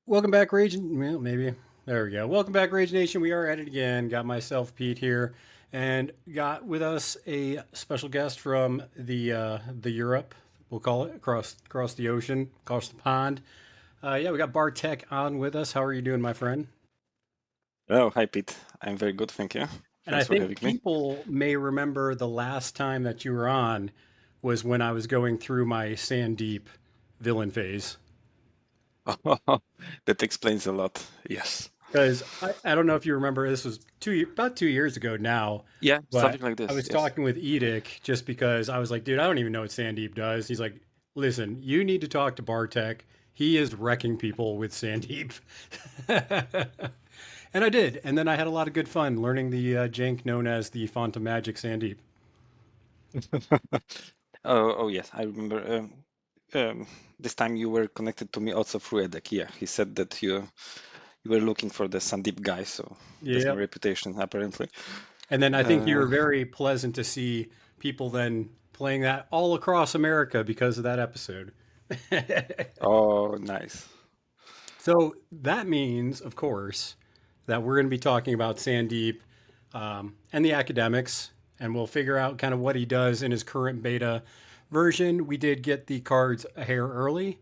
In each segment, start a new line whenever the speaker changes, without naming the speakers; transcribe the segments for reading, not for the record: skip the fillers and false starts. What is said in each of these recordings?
Welcome back, Rage. Well, maybe. There we go. Welcome back, Rage Nation. We are at it again. Got myself, Pete, here, and got with us a special guest from the Europe. We'll call it across the ocean, across the pond. Yeah, we got Bartek on with us. How are you doing, my friend?
Oh, hi Pete. I'm very good, thank you.
And I
Thanks for
think
having me.
people may remember the last time that you were on was when I was going through my Sandeep villain phase.
That explains a lot. Yes.
Because I don't know if you remember, this was about 2 years ago now,
Yeah,
but
something like
I
this.
was
Yes.
talking with Edic just because I was like, dude, I don't even know what Sandeep does. He's like, listen, you need to talk to Bartek. He is wrecking people with Sandeep. And I did. And then I had a lot of good fun learning the jank known as the Font of Magic Sandeep.
Oh, yes, I remember. Um, this time you were connected to me also through Edek. Yeah, he said that you were looking for the Sandeep guy, so that's my
Yep.
reputation apparently.
And then I think you
Uh,
were very pleasant to see people then playing that all across America because of that episode.
oh, nice.
So that means, of course, that we're going to be talking about Sandeep and the academics, and we'll figure out kind of what he does in his current beta version. We did get the cards a hair early.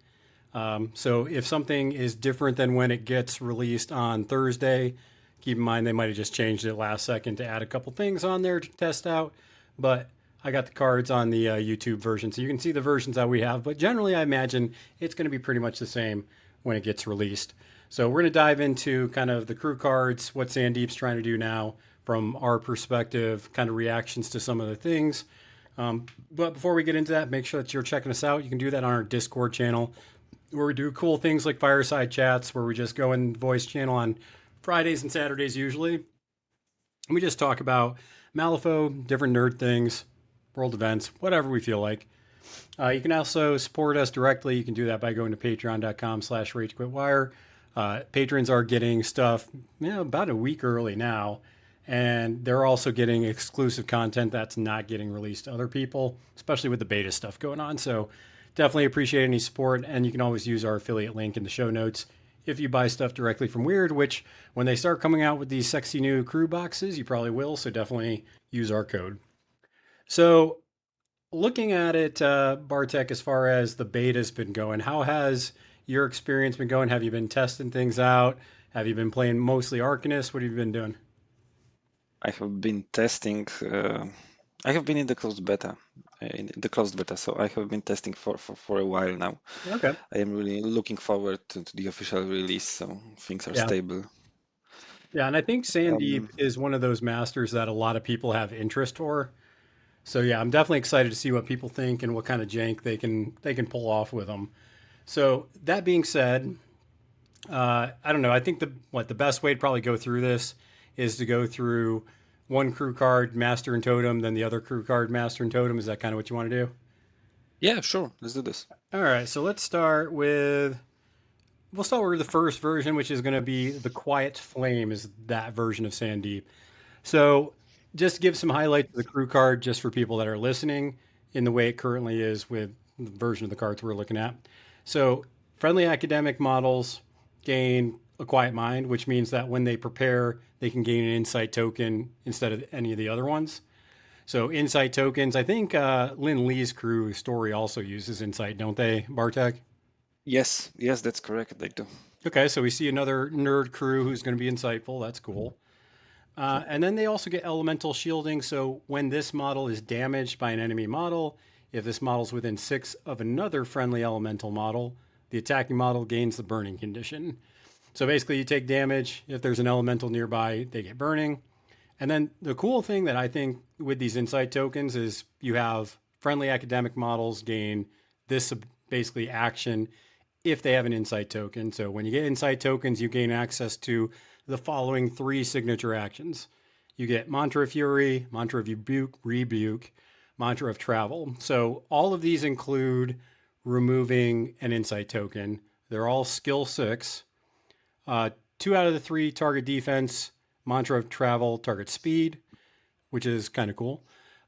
So if something is different than when it gets released on Thursday, keep in mind they might have just changed it last second to add a couple things on there to test out. But I got the cards on the YouTube version, so you can see the versions that we have. But generally, I imagine it's going to be pretty much the same when it gets released. So we're going to dive into kind of the crew cards, what Sandeep's trying to do now from our perspective, kind of reactions to some of the things. But before we get into that, make sure that you're checking us out. You can do that on our Discord channel where we do cool things like fireside chats, where we just go in voice channel on Fridays and Saturdays usually. And we just talk about Malifaux, different nerd things, world events, whatever we feel like. You can also support us directly. You can do that by going to patreon.com/ragequitwire. Patrons are getting stuff, about a week early now. And they're also getting exclusive content that's not getting released to other people, especially with the beta stuff going on. So definitely appreciate any support. And you can always use our affiliate link in the show notes if you buy stuff directly from Weird, which when they start coming out with these sexy new crew boxes, you probably will. So definitely use our code. So looking at it, Bartek, as far as the beta's been going, how has your experience been going? Have you been testing things out? Have you been playing mostly Arcanist? What have you been doing?
I have been testing. I have been in the closed beta, so I have been testing for a while now.
Okay.
I am really looking forward to the official release, so things are
Yeah.
stable.
Yeah. And I think Sandeep
Um,
is one of those masters that a lot of people have interest for. So yeah, I'm definitely excited to see what people think and what kind of jank they can pull off with them. So that being said, I don't know. I think the best way to probably go through this is to go through one crew card, master and totem, then the other crew card, master and totem. Is that kind of what you want to do?
yeah, sure, let's do this.
All right. So we'll start with the first version, which is going to be the Quiet Flame. Is that version of Sandeep? So just to give some highlights of the crew card, just for people that are listening, in the way it currently is with the version of the cards we're looking at. So friendly academic models gain a quiet mind, which means that when they prepare, they can gain an insight token instead of any of the other ones. So insight tokens, I think Lin Lee's crew story also uses insight, don't they, Bartek?
Yes, yes, that's correct. They do.
Okay, so we see another nerd crew who's going to be insightful. That's cool. And then they also get elemental shielding. So when this model is damaged by an enemy model, if this model is within 6 of another friendly elemental model, the attacking model gains the burning condition. So basically, you take damage. If there's an elemental nearby, they get burning. And then the cool thing that I think with these insight tokens is you have friendly academic models gain this basically action if they have an insight token. So when you get insight tokens, you gain access to the following three signature actions. You get Mantra of Fury, Mantra of Rebuke, Mantra of Travel. So all of these include removing an insight token. They're all skill six. Uh, 2 out of the three target defense, Mantra of Travel, target speed, which is kind of cool.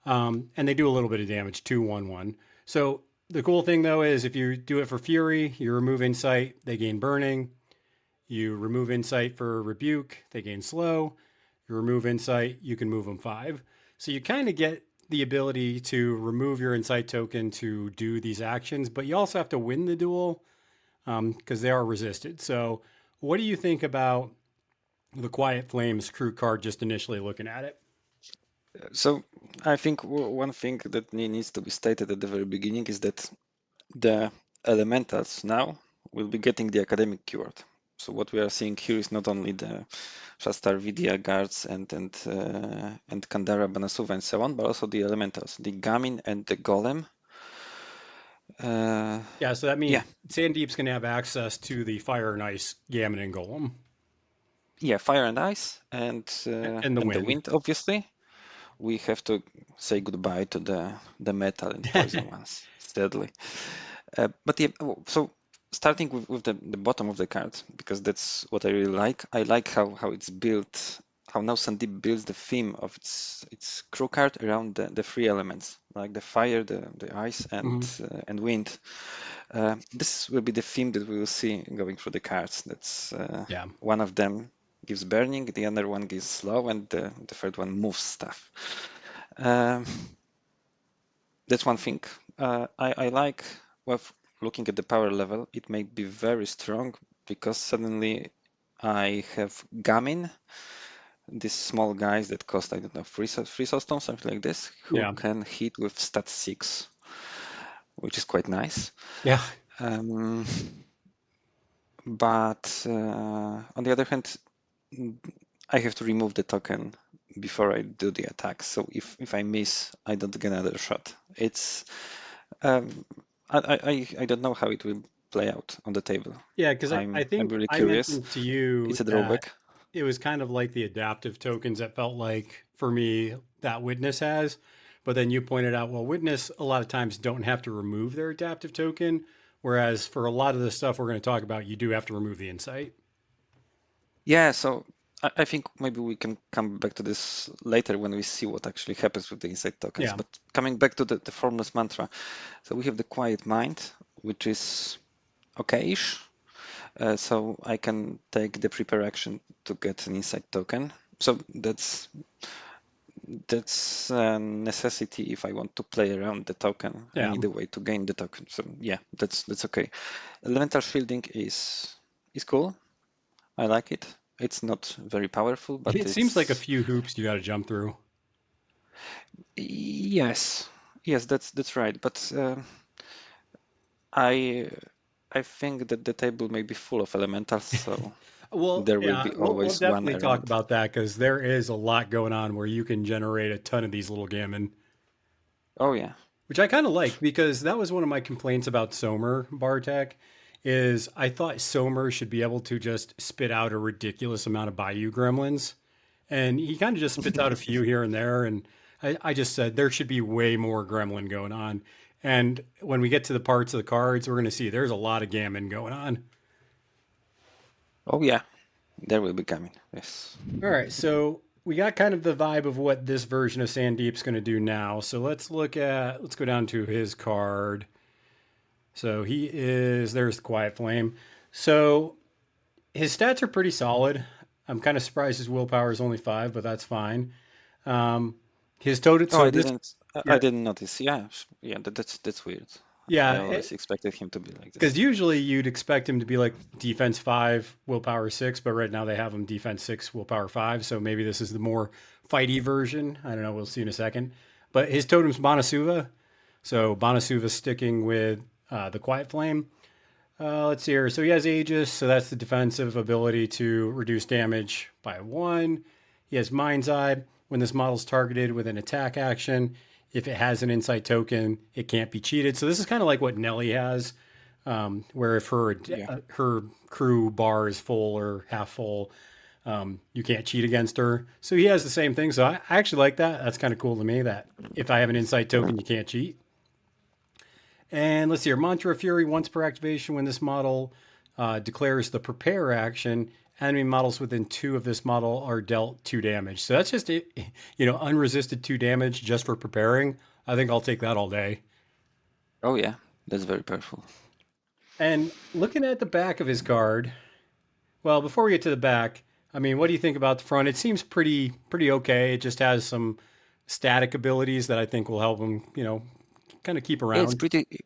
And they do a little bit of damage, 2/1/1. So the cool thing though is if you do it for Fury, you remove Insight, they gain Burning. You remove insight for rebuke, they gain slow. You remove insight, you can move them 5. So you kind of get the ability to remove your insight token to do these actions, but you also have to win the duel because they are resisted. So, what do you think about the Quiet Flames crew card just initially looking at it?
So I think one thing that needs to be stated at the very beginning is that the elementals now will be getting the academic keyword. So what we are seeing here is not only the Shastar Vidya guards and Kandara, Banasuva, and so on, but also the elementals, the Gamin and the Golem.
Yeah, so that means
Yeah,
Sandeep's going to have access to the Fire and Ice Gammon and Golem
yeah, fire and ice
and the
and the
wind.
wind, obviously. We have to say goodbye to the metal and poison ones, sadly. But yeah, so starting with the bottom of the card, because that's what I really like. I like how it's built, how now Sandeep builds the theme of its crew card around the 3 elements, like the fire, the ice,
Mhm.
and wind. This will be the theme that we will see going through the cards. That's
Yeah.
one of them gives burning, the other one gives slow, and the third one moves stuff. Um, that's one thing. I like, well, looking at the power level, it may be very strong because suddenly I have Gamin, these small guys that cost, I don't know, three soul stones, something like this, who
Yeah.
can hit with stat 6, which is quite nice.
Yeah.
Um, but on the other hand, I have to remove the token before I do the attack. So if I miss, I don't get another shot. It's um, I don't know how it will play out on the table.
Yeah, because I
I'm
think
really
I
curious.
mentioned to you
It's a
that
drawback.
it was kind of like the adaptive tokens that felt like for me that Witness has. But then you pointed out, well, Witness a lot of times don't have to remove their adaptive token, whereas for a lot of the stuff we're going to talk about, you do have to remove the insight.
Yeah, so I think maybe we can come back to this later when we see what actually happens with the inside tokens.
Yeah.
But coming back to the formless mantra, so we have the quiet mind, which is okay-ish. So I can take the prepare action to get an insight token. So that's a necessity if I want to play around the token. I
Yeah.
need a way to gain the token. So yeah, that's okay. Elemental shielding is cool. I like it. It's not very powerful, but
It seems like a
it's
few hoops you got to jump through.
yes, yes, that's right. But I I think that the table may be full of elementals, so
Well,
there will
yeah,
be
we'll
always one
definitely talk
around.
about that because there is a lot going on where you can generate a ton of these little gammon,
Oh yeah.
which I kind of like because that was one of my complaints about Somer Bartek is I thought Somer should be able to just spit out a ridiculous amount of Bayou gremlins. And he kind of just spits out a few here and there. And I just said there should be way more gremlin going on. And when we get to the parts of the cards, we're going to see there's a lot of gammon going on.
Oh yeah. There will be coming. Yes.
All right, so we got kind of the vibe of what this version of Sandeep's going to do now. So let's go down to his card. So there's the Quiet Flame. So his stats are pretty solid. I'm kind of surprised his willpower is only 5, but that's fine. Um, his total,
Oh,
so this,
I
yeah,
didn't notice. Yeah, yeah, that's weird. I
yeah,
always expected him to be like
because
this.
usually you'd expect him to be like defense 5, willpower 6, but right now they have him defense 6, willpower 5. So maybe this is the more fighty version. I don't know. We'll see in a second. But his totem's Banasuva. So Banasuva sticking with the Quiet Flame. Let's see here. So he has Aegis, so that's the defensive ability to reduce damage by 1. He has Mind's Eye. When this model's targeted with an attack action, if it has an insight token, it can't be cheated. So this is kind of like what Nelly has, where if
Yeah.
her crew bar is full or half full, you can't cheat against her. So he has the same thing. So I actually like that. That's kind of cool to me that if I have an insight token, you can't cheat. And let's see here. Mantra of Fury, once per activation, when this model declares the prepare action, enemy models within 2 of this model are dealt 2 damage. So that's just, unresisted 2 damage just for preparing. I think I'll take that all day.
Oh yeah, that's very powerful.
And looking at the back of his card, Well, before we get to the back, I mean, what do you think about the front? It seems pretty okay. It just has some static abilities that I think will help him, kind of keep
Yeah,
around.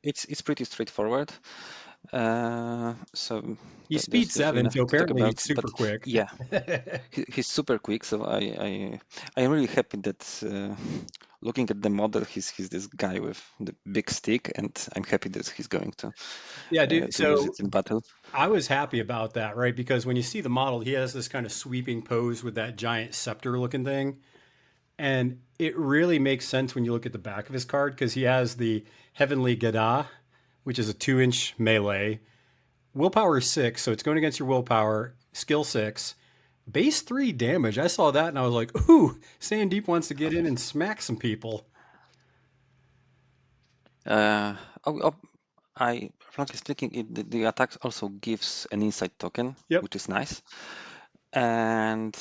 it's pretty straightforward. So
He's speed
there's really
7, so
nothing to talk
apparently
about.
he's super
But
quick.
yeah, he's super quick. So I'm really happy that looking at the model, he's this guy with the big stick, and I'm happy that he's going
Yeah, dude.
to use
So
it in battle.
I was happy about that, right? Because when you see the model, he has this kind of sweeping pose with that giant scepter looking thing. And it really makes sense when you look at the back of his card because he has the Heavenly Gada, which is a 2-inch melee. Willpower is 6, so it's going against your willpower. Skill 6. Base 3 damage. I saw that and I was like, ooh, Sandeep wants to get in and smack some people.
Uh, oh, oh, frankly speaking, the attack also gives an insight token,
Yep.
which is nice, and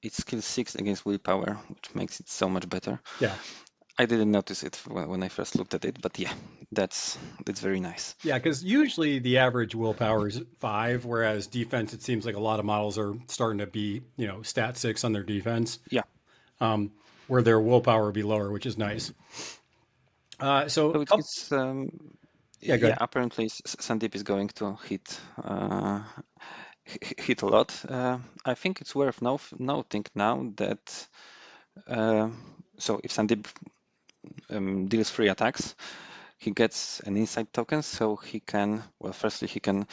it's skill 6 against willpower, which makes it so much better.
Yeah.
I didn't notice it when I first looked at it, but yeah, that's very nice.
Yeah, because usually the average willpower is 5, whereas defense, it seems like a lot of models are starting to be, stat 6 on their defense,
Yeah,
where their willpower would be lower, which is nice.
so
So, yeah,
yeah,
good.
apparently Sandeep is going to hit a lot. I think it's worth noting now that uh, so if Sandeep deals 3 attacks, he gets an insight token, so he can, well, firstly, he can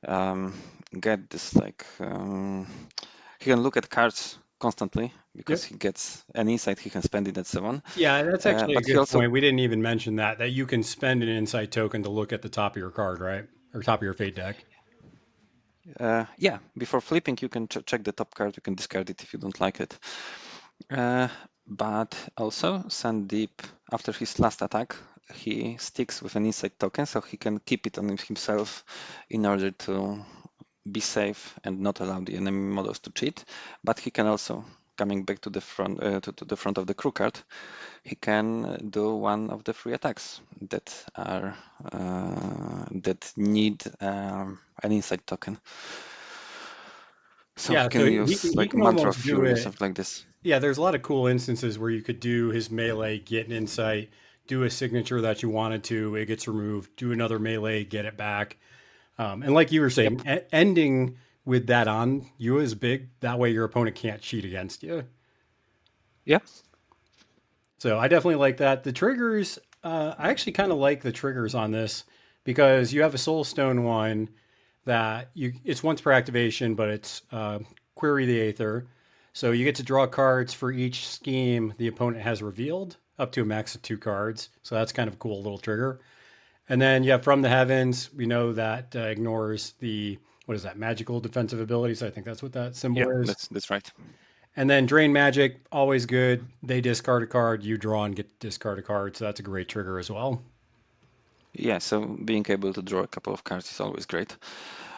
um, get this he can look at cards constantly because
Yep.
he gets an insight, he can spend it and so on.
Yeah, that's actually a
But he
good
also,
point. We didn't even mention that you can spend an insight token to look at the top of your card, right? Or top of your fate deck.
yeah, before flipping, you can check the top card, you can discard it if you don't like it. Uh, but also, Sandeep, after his last attack, he sticks with an insight token, so he can keep it on himself in order to be safe and not allow the enemy models to cheat. But he can also, coming back to the front to the front of the crew card, he can do one of the 3 attacks that need an insight token. So
Yeah,
he
so
can
he
use
can, he
like
can
Mantra of
almost do
Fury or
it.
something like this.
Yeah, there's a lot of cool instances where you could do his melee, get an insight, do a signature that you wanted to, it gets removed, do another melee, get it back. And like you were
Yep.
saying, ending with that on you is big. That way your opponent can't cheat against you.
Yeah.
So I definitely like that. The triggers, I actually kind of like the triggers on this because you have a Soul Stone one that it's once per activation, but it's Query the Aether. So you get to draw cards for each scheme the opponent has revealed, up to a max of 2 cards. So that's kind of a cool little trigger. And then you have From the Heavens. We know that ignores the, what is that, magical defensive abilities. I think that's what that
Yeah,
symbol is.
that's right.
And then Drain Magic, always good. They discard a card, you draw and get to discard a card. So that's a great trigger as well.
Yeah, so being able to draw a couple of cards is always great.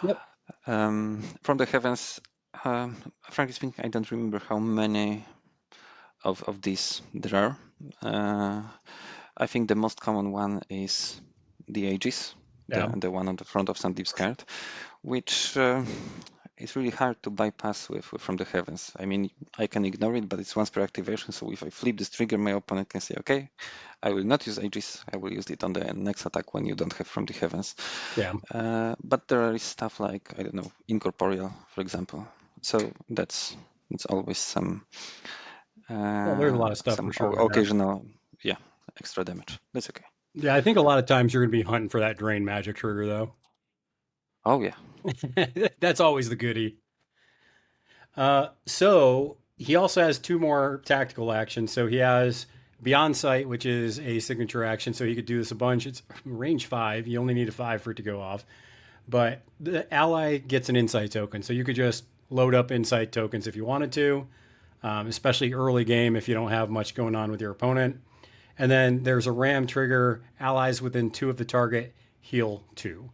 Yep.
From the Heavens, frankly speaking, I don't remember how many of these there are. I think the most common one is the Aegis,
Yeah.
the one on the front of Sandeep's card, which is really hard to bypass with From the Heavens. I mean, I can ignore it, but it's once per activation, so if I flip this trigger, my opponent can say, okay, I will not use Aegis, I will use it on the next attack when you don't have From the Heavens.
Yeah.
But there is stuff like, I don't know, Incorporeal, for example. So that's always
Well, there's a lot of stuff for sure with that.
occasional, yeah, extra damage. That's okay.
Yeah, I think a lot of times you're going to be hunting for that Drain Magic trigger, though.
Oh yeah,
That's always the goodie. So he also has 2 more tactical actions. So he has Beyond Sight, which is a signature action. So he could do this a bunch. It's range 5. You only need a 5 for it to go off. But the ally gets an insight token. So you could just load up insight tokens if you wanted to, especially early game if you don't have much going on with your opponent. And then there's a ram trigger. Allies within 2 of the target heal 2.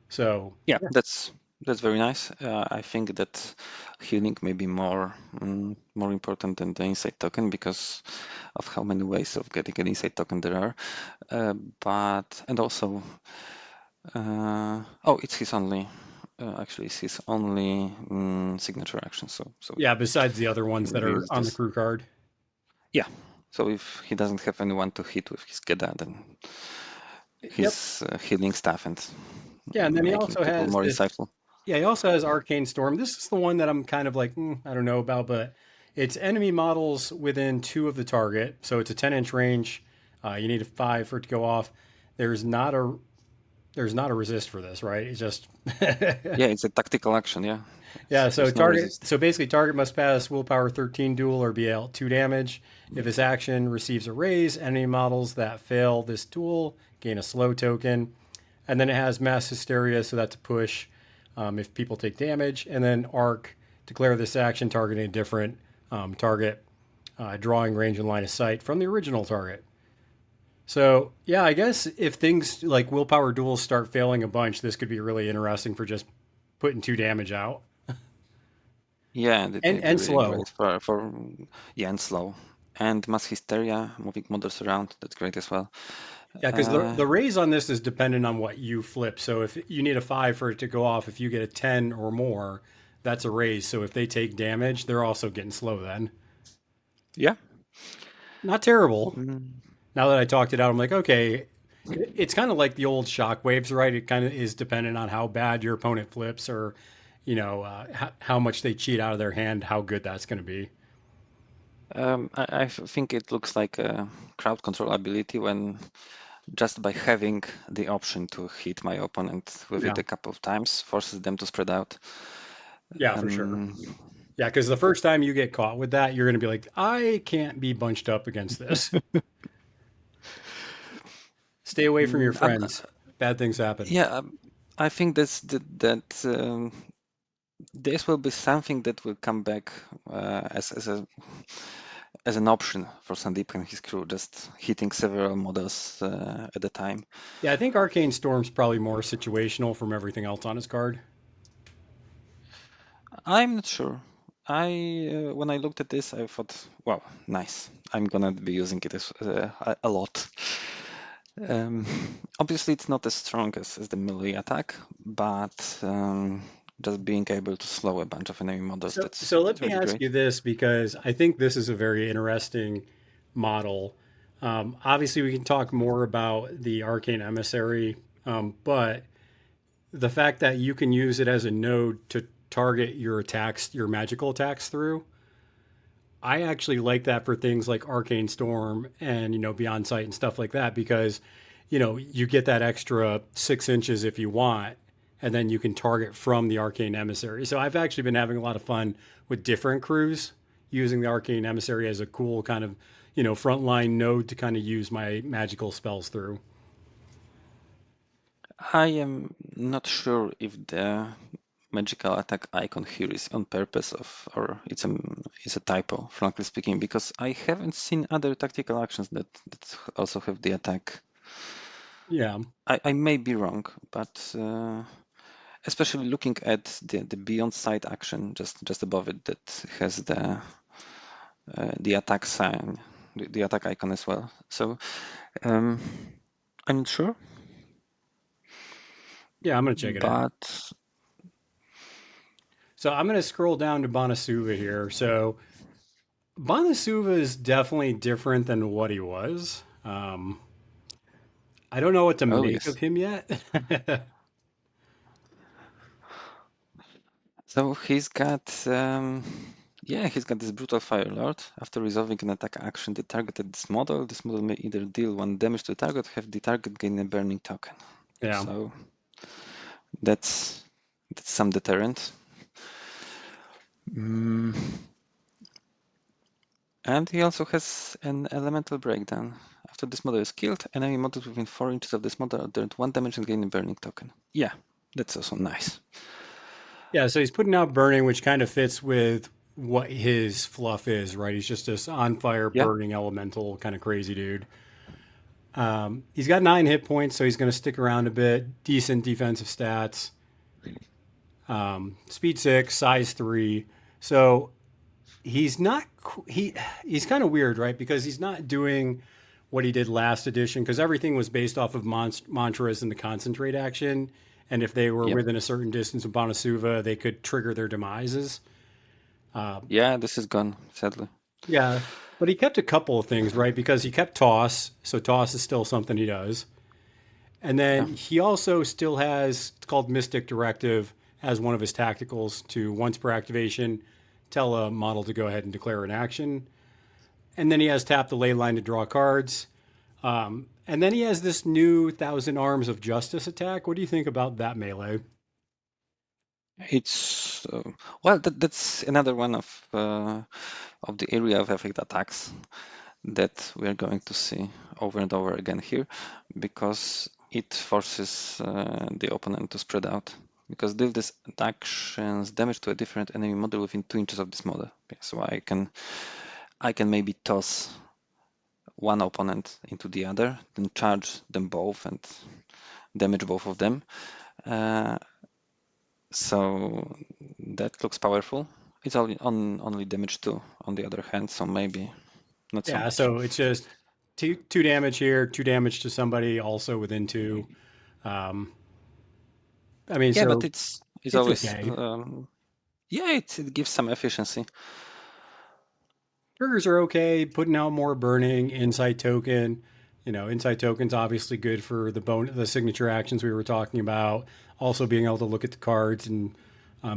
So
yeah, that's very nice. I think that healing may be more important than the insight token because of how many ways of getting an insight token there are. But and also, oh, it's his only actually is his only signature action. So
Yeah, besides the other
he
ones
can
that are
use
on the
this.
crew card.
Yeah. So if he doesn't have anyone to hit with his Geda, then
Yep.
his healing stuff and
Yeah, and then he
making
also
people
has
more
this.
insightful.
Yeah, he also has Arcane Storm. This is the one that I'm kind of like, I don't know about, but it's enemy models within two of the target. So it's a 10-inch range. You need a five for it to go off. There's not a there's not a resist for this, right? It's just
Yeah, it's a tactical action. Yeah,
yeah. So
there's no
target.
resist.
So basically, target must pass Willpower 13 duel or be out 2 damage. If his action receives a raise, enemy models that fail this duel gain a slow token, and then it has Mass Hysteria, so that's a push if people take damage, and then Arc declare this action targeting a different target, drawing range and line of sight from the original target. So yeah, I guess if things like willpower duels start failing a bunch, this could be really interesting for just putting 2 damage out
Yeah, they'd be
and
really
slow.
great for yeah, and slow. And mass hysteria, moving models around, that's great as well.
Yeah, because the
Uh,
the raise on this is dependent on what you flip. So if you need a five for it to go off, if you get a 10 or more, that's a raise. So if they take damage, they're also getting slow then.
yeah.
Not terrible.
Mm,
Now that I talked it out, I'm like, okay, it's kind of like the old shockwaves, right? It kind of is dependent on how bad your opponent flips or, how much they cheat out of their hand, how good that's going to be.
I think it looks like a crowd control ability when just by having the option to hit my opponent with it
Yeah.
a couple of times forces them to spread out.
Yeah, for sure.
Um,
Yeah, because the first time you get caught with that, you're going to be like, I can't be bunched up against this. Stay away from your
mm, um,
friends. Bad things happen.
yeah, I think that this will be something that will come back as an option for Sandeep and his crew, just hitting several models at a time.
Yeah, I think Arcane Storm's probably more situational from everything else on his card.
I'm not sure. I when I looked at this, I thought, wow, nice. I'm gonna be using it a lot. Um, Obviously, it's not as strong as the melee attack, but just being able to slow a bunch of enemy models,
So,
that's
so let
that's
me
really
ask
great.
you this because I think this is a very interesting model. Obviously, we can talk more about the Arcane Emissary, but the fact that you can use it as a node to target your attacks, your magical attacks through, I actually like that for things like Arcane Storm and Beyond Sight and stuff like that because you get that extra 6 inches if you want, and then you can target from the Arcane Emissary. So I've actually been having a lot of fun with different crews using the Arcane Emissary as a cool kind of frontline node to kind of use my magical spells through.
I am not sure if the magical attack icon here is on purpose or it's a typo, frankly speaking, because I haven't seen other tactical actions that also have the attack.
Yeah,
I may be wrong, but especially looking at the beyond sight action just above it that has the attack sign, the attack icon as well. So um, I'm not sure,
yeah, I'm gonna check it out.
but
So I'm gonna scroll down to Bonasuva here. So Bonasuva is definitely different than what he was. I don't know what to
oh
make of
yes.
him yet.
So he's got this brutal fire lord. After resolving an attack action that targeted this model may either deal 1 damage to the target, have the target gain a burning token.
Yeah.
So that's some deterrent. Mm, and he also has an elemental breakdown. After this model is killed, enemy models within 4 inches of this model are dealt 1 damage and gain a burning token. Yeah, that's also nice.
Yeah, so he's putting out burning, which kind of fits with what his fluff is, right? He's just this on fire,
Yeah,
burning elemental kind of crazy dude. He's got 9 hit points, so he's going to stick around a bit. Decent defensive stats. Speed 6, size 3. So he's not he's kind of weird, right? Because he's not doing what he did last edition because everything was based off of mantras and the concentrate action, and if they were
Yep.
within a certain distance of Bonasuva, they could trigger their demises.
Yeah, this is gone, sadly.
Yeah, but he kept a couple of things, right? Because he kept toss, so toss is still something he does. And
Yeah.
then he also still has, it's called Mystic Directive as one of his tacticals to once per activation tell a model to go ahead and declare an action. And then he has tap the ley line to draw cards. And then he has this new Thousand Arms of Justice attack. What do you think about that melee?
It's well, that's another one of the area of effect attacks that we are going to see over and over again here, because it forces the opponent to spread out. Because deal this actions damage to a different enemy model within 2 inches of this model. Okay, so I can maybe toss one opponent into the other, then charge them both and damage both of them. Uh, so that looks powerful. It's only damage 2 on the other hand, so maybe not so
Yeah,
much.
so it's just two damage here, two damage to somebody also within two. Um, I mean,
Yeah, but
so
it's
it's
always
okay.
yeah, it gives some efficiency.
Triggers are okay. Putting out more burning, insight token. Insight token's obviously good for the signature actions we were talking about. Also being able to look at the cards and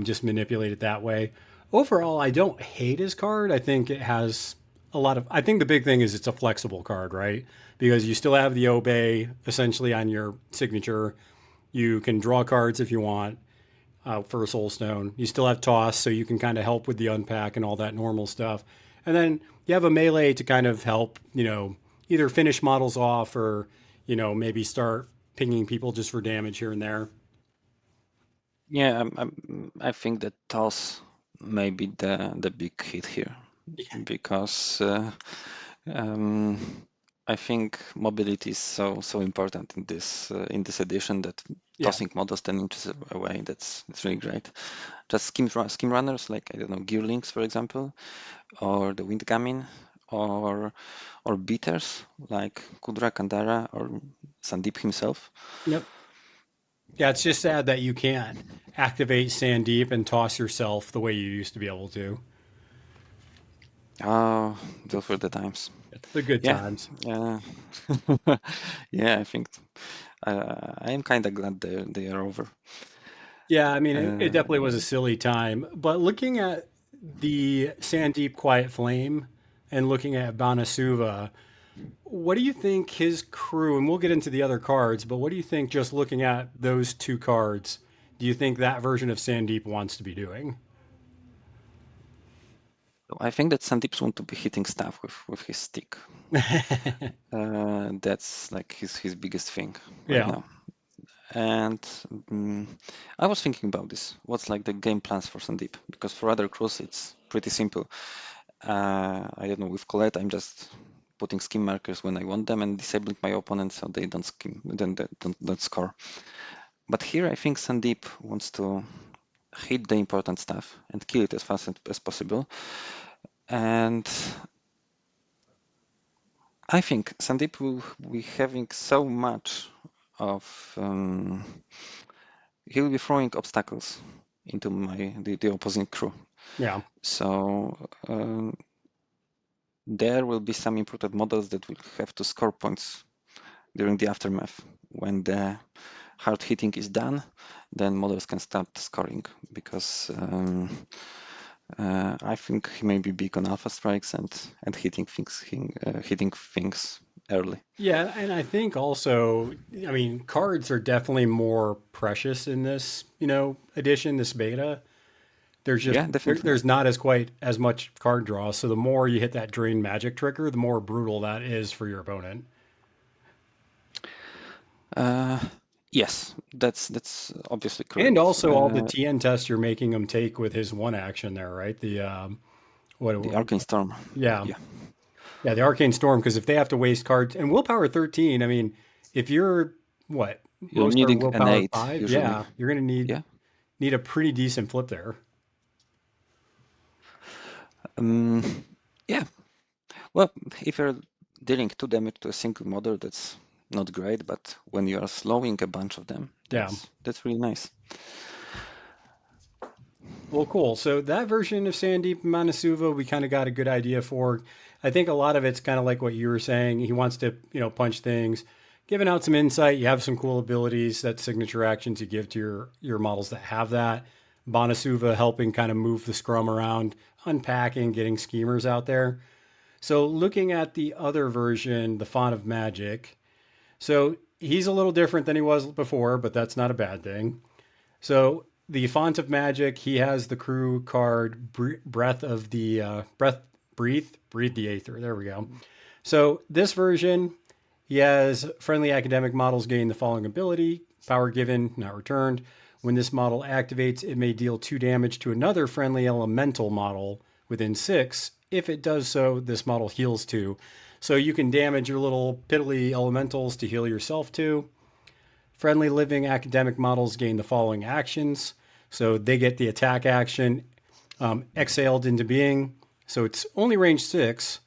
just manipulate it that way. Overall, I don't hate his card. I think it has a lot of. I think the big thing is it's a flexible card, right? Because you still have the obey essentially on your signature. You can draw cards if you want for a soul stone. You still have toss, so you can kind of help with the unpack and all that normal stuff. And then you have a melee to kind of help, either finish models off or, maybe start pinging people just for damage here and there.
Yeah, I think that toss may be the big hit here, because um, I think mobility is so important in this edition, that
Yeah.
tossing models 10 inches away, that's really great. Just scheme runners like, I don't know, Gearlings, for example, or the Windgamin, or beaters like Kudra Kandara or Sandeep himself.
Yep. Yeah, it's just sad that you can't activate Sandeep and toss yourself the way you used to be able to.
Oh, those were the times.
The good
Yeah,
times.
yeah, yeah. I think I am kind of glad they are over.
Yeah, I mean, it
Uh,
definitely was a silly time. But looking at the Sandeep Quiet Flame and looking at Banasuva, what do you think his crew, and we'll get into the other cards, but what do you think just looking at those two cards, do you think that version of Sandeep wants to be doing?
I think that Sandeep's want to be hitting stuff with his stick. That's like his biggest thing right
Yeah.
now. And mm, I was thinking about this. What's like the game plans for Sandeep? Because for other crews, it's pretty simple. I don't know, with Colette, I'm just putting skim markers when I want them and disabling my opponent so they don't skim, then they don't score. But here I think Sandeep wants to hit the important stuff and kill it as fast as possible. And I think Sandeep will be having so much of he will be throwing obstacles into the opposing crew.
Yeah.
So there will be some imported models that will have to score points during the aftermath. When the hard hitting is done, then models can start scoring, because I think he may be big on alpha strikes and hitting things early.
Yeah, and I think also, I mean, cards are definitely more precious in this, edition, this beta.
Yeah, definitely.
There's not as quite as much card draw, so the more you hit that drain magic trigger, the more brutal that is for your opponent.
Uh, yes, that's obviously
And
correct.
also all the TN tests you're making him take with his one action there, right?
The Arcane Storm.
yeah,
Yeah,
yeah, the Arcane Storm. Because if they have to waste cards and willpower 13, I mean, if you're what
you're
most are
needing an
willpower
8
5,
usually.
yeah, you're gonna
Yeah.
need a pretty decent flip there.
Um, yeah. Well, if you're dealing 2 damage to a single model, that's not great, but when you are slowing a bunch of them,
Yeah.
that's really nice.
Well, cool. So that version of Sandeep Manasuva, we kind of got a good idea for. I think a lot of it's kind of like what you were saying. He wants to, punch things, giving out some insight. You have some cool abilities, that signature actions you give to your models that have that. Banasuva helping kind of move the scrum around, unpacking, getting schemers out there. So looking at the other version, the Font of Magic. So he's a little different than he was before, but that's not a bad thing. So the Font of Magic, he has the crew card Breath of the Breathe the Aether. There we go. So this version, he has friendly academic models gain the following ability: power given, not returned. When this model activates, it may deal 2 damage to another friendly elemental model within 6. If it does so, this model heals 2. So you can damage your little piddly elementals to heal yourself too. Friendly living academic models gain the following actions. So they get the attack action, exhaled into being. So it's only range 6,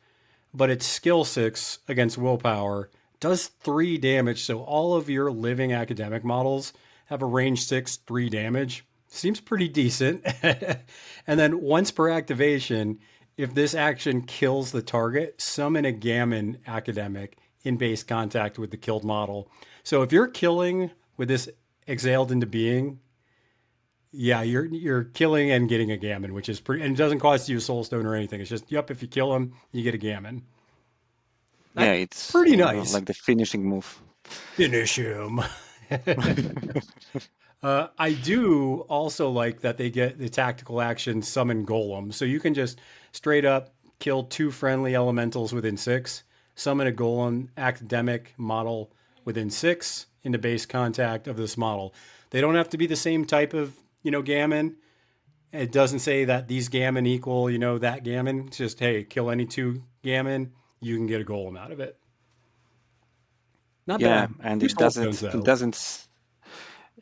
but it's skill 6 against willpower. Does 3 damage. So all of your living academic models have a range 6, 3 damage. Seems pretty decent. And then once per activation, if this action kills the target, summon a gammon academic in base contact with the killed model. So if you're killing with this exhaled into being, yeah, you're killing and getting a gammon, which is pretty, and it doesn't cost you a soul stone or anything. It's just, yep, if you kill him, you get a gammon.
Yeah,
That's
it's
pretty nice.
like the finishing move.
Finish him. I do also like that they get the tactical action summon golem. So you can just straight up kill 2 friendly elementals within 6, summon a golem academic model within 6 into base contact of this model. They don't have to be the same type of, gammon. It doesn't say that these gammon equal, that gammon. It's just, hey, kill any 2 gammon, you can get a golem out of it. Not
Yeah,
bad.
and
2 soul stones though.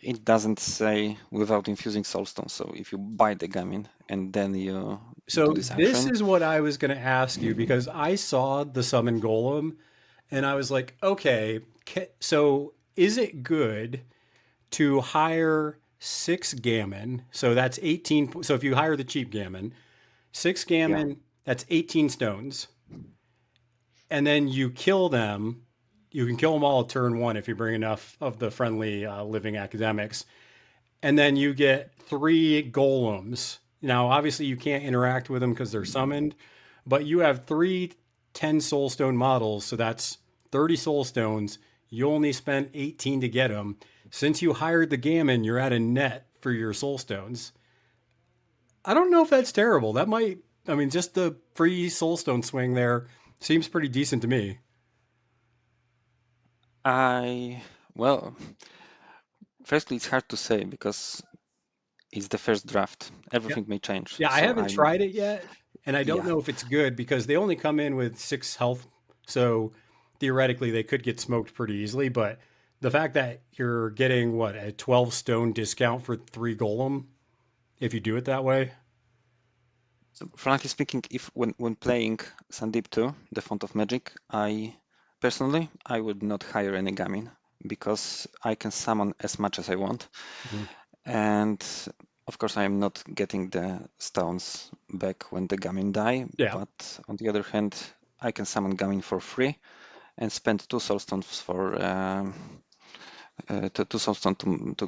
it doesn't say without infusing soulstone. So if you buy the gamin and then you do
So
this
this
action,
is what I was going to ask you because I saw the summon golem and I was like, okay, so is it good to hire 6 gammon? So that's 18. So if you hire the cheap gammon, 6
yeah,
gammon, that's 18 stones. And then you kill them. You can kill them all at turn 1 if you bring enough of the friendly living academics. And then you get 3 golems. Now, obviously, you can't interact with them because they're summoned, but you have 3 10 soulstone models, so that's 30 soulstones. You only spent 18 to get them. Since you hired the gammon, you're at a net for your soulstones. I don't know if that's terrible. That might, I mean, just the free soulstone swing there seems pretty decent to me.
I well, firstly, it's hard to say because it's the first draft.
Yeah.
Everything may change.
Yeah, I
So
haven't tried it yet, and I don't
yeah.
know if it's good because they only come in with 6 health, so theoretically they could get smoked pretty easily. But the fact that you're getting what, a 12 stone discount for 3 golem if you do it that way.
So frankly speaking, if when playing Sandeep 2, the Font of Magic, I would not hire any gamin because I can summon as much as I want.
Mhm.
And of course, I am not getting the stones back when the gamin die,
Yeah,
but on the other hand, I can summon gamin for free and spend 2 soulstones for two soulstone to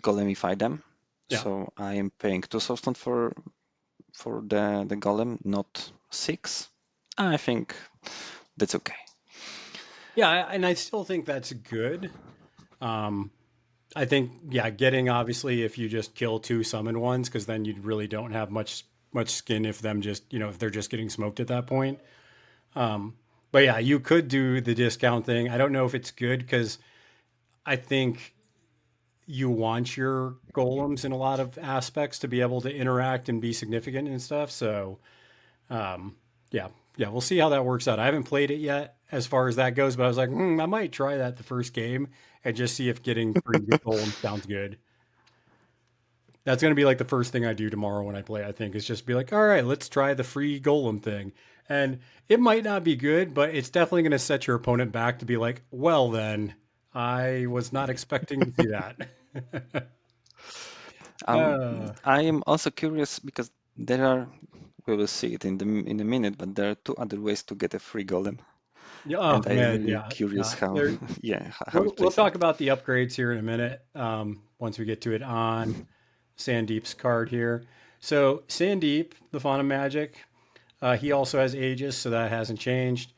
golemify them.
yeah,
So I am paying 2 soulstone for the golem, not 6. I think that's okay.
yeah, and I still think that's good. Um, I think, yeah, getting obviously if you just kill 2 summon ones, because then you really don't have much skin if them just, if they're just getting smoked at that point. Um, but yeah, you could do the discount thing. I don't know if it's good because I think you want your golems in a lot of aspects to be able to interact and be significant and stuff. So, um, yeah, yeah, we'll see how that works out. I haven't played it yet as far as that goes, but I was like, I might try that the first game and just see if getting 3 golems sounds good. That's going to be like the first thing I do tomorrow when I play, I think, is just be like, all right, let's try the free golem thing. And it might not be good, but it's definitely going to set your opponent back to be like, well, then, I was not expecting to see that.
Um,
uh,
I am also curious because there are, we will see it in in a minute, but there are two other ways to get a free golem,
yeah, oh,
and I am
man.
really
Yeah.
curious
Yeah.
how,
There,
yeah, how
we'll,
it
we'll
plays
talk
out.
about the upgrades here in a minute once we get to it on Sandeep's card here. So, Sandeep, the Fauna Magic, he also has Aegis, so that hasn't changed.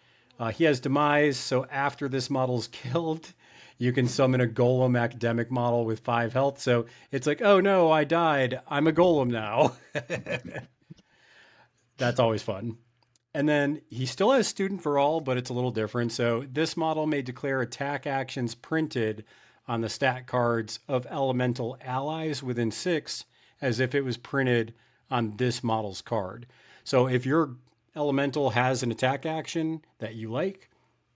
He has Demise, so after this model's killed, you can summon a Golem academic model with 5 health. So it's like, oh no, I died. I'm a Golem now. That's always fun. And then he still has Student for All, but it's a little different. So this model may declare attack actions printed on the stat cards of elemental allies within 6 as if it was printed on this model's card. So if your elemental has an attack action that you like,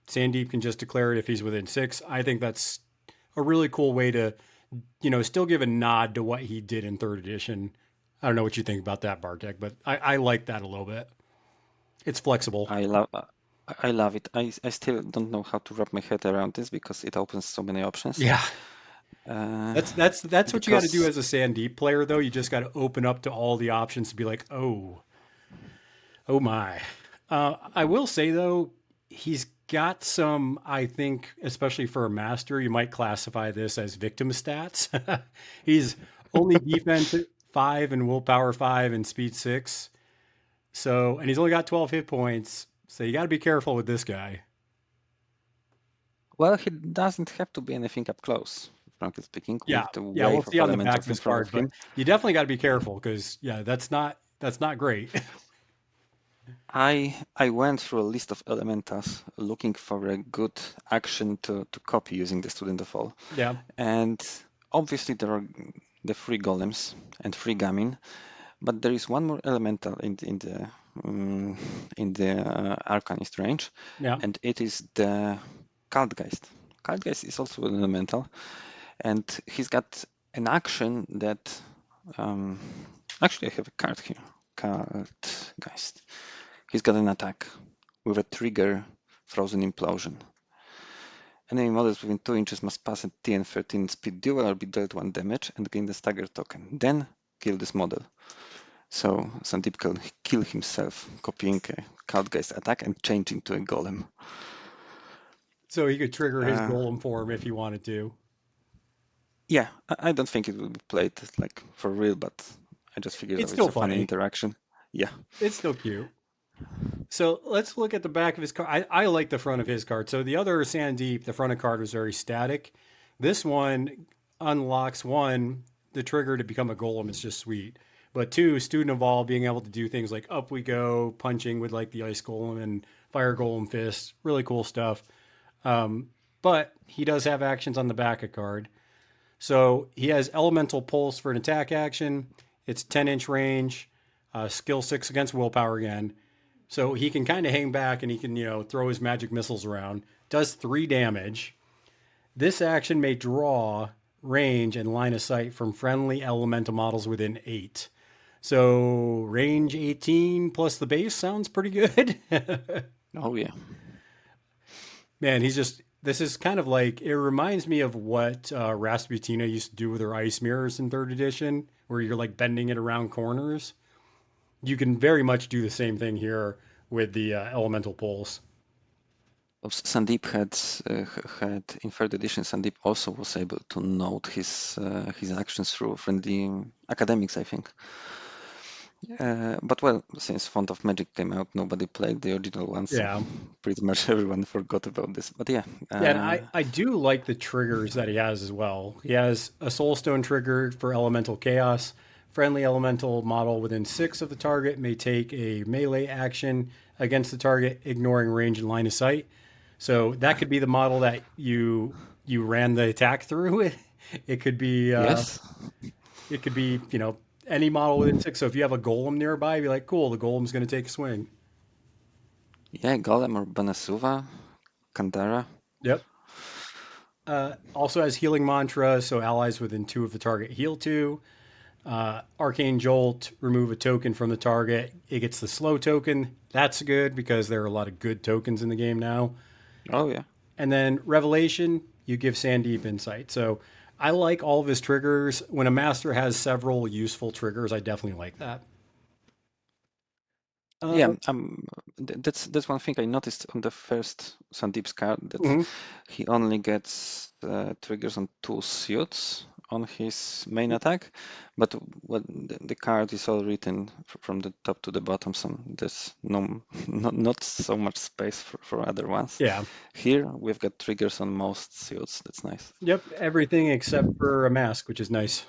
Sandeep can just declare it if he's within 6. I think that's a really cool way to, still give a nod to what he did in third edition. I don't know what you think about that, Bartek, but I like that a little bit. It's flexible.
I love, I love it. I still don't know how to wrap my head around this because it opens so many options.
Yeah.
Uh,
That's what you got to do
because
as a Sandeep player, though. You just got to open up to all the options to be like, oh my. I will say though, he's got some. I think, especially for a master, you might classify this as victim stats. He's only defense 5 and willpower 5 and speed 6. So, and he's only got 12 hit points. So you got to be careful with this guy.
well, he doesn't have to be anything up close, frankly speaking,
Yeah,
with the
yeah, we'll
wave of
see on the back of
elementals in
his
front of
card, but
him.
you definitely got to be careful because yeah, that's not great.
I went through a list of elementals looking for a good action to copy using the student of all.
Yeah,
And obviously there are the free golems and free gamin, but there is one more elemental um, in the Arcanist range,
yeah,
and it is the Cultgeist. Cultgeist is also an elemental, and he's got an action that actually I have a card here. Cultgeist. He's got an attack with a trigger Frozen Implosion. Enemy models within 2 inches must pass a TN 13 speed duel or be dealt 1 damage and gain the stagger token. Then kill this model. So Sandeep can kill himself, copying a Cloudgeist attack and changing to a golem.
so he could trigger his
Uh,
golem form if he wanted to.
yeah, I don't think it will be played like for real, but I just figured
It's
out it's
still
a funny
funny.
interaction. Yeah,
It's still cute. So let's look at the back of his card. I like the front of his card. So the other Sandeep, the front of card was very static. This one unlocks one, the trigger to become a golem is just sweet. But two, student of all being able to do things like up we go, punching with like the ice golem and fire golem fist, really cool stuff. But he does have actions on the back of card. So he has elemental pulse for an attack action. It's 10-inch range, skill 6 against willpower again. So he can kind of hang back and he can, throw his magic missiles around. Does 3 damage. This action may draw range and line of sight from friendly elemental models within 8. So range 18 plus the base sounds pretty good.
oh yeah.
Man, this is kind of like, it reminds me of what Rasputina used to do with her ice mirrors in third edition, where you're like bending it around corners. You can very much do the same thing here with the elemental pulse.
Sandeep had in third edition. Sandeep also was able to note his actions through friendly academics, I think. But well, since Font of Magic came out, nobody played the original one, so
Yeah.
pretty much everyone forgot about this. But yeah,
Yeah, and I do like the triggers that he has as well. He has a Soulstone trigger for Elemental Chaos. Friendly elemental model within 6 of the target may take a melee action against the target, ignoring range and line of sight. So that could be the model that you ran the attack through. It could be
yes,
any model within 6. So if you have a golem nearby, be like, cool, the golem's going to take a swing.
yeah, Golem or Banasuva, Kandara.
Yep. Also has healing mantra, so allies within 2 of the target heal 2. Arcane Jolt, remove a token from the target. It gets the slow token. That's good because there are a lot of good tokens in the game now.
Oh yeah.
And then Revelation, you give Sandeep insight. So I like all of his triggers. When a master has several useful triggers, I definitely like that.
Yeah,
Uh,
that's one thing I noticed on the first Sandeep's card that
mhm.
he only gets triggers on two suits on his main attack, but when the card is all written from the top to the bottom, so there's no not so much space for other ones.
Yeah.
Here we've got triggers on most suits. That's nice.
Yep. Everything except for a mask, which is nice.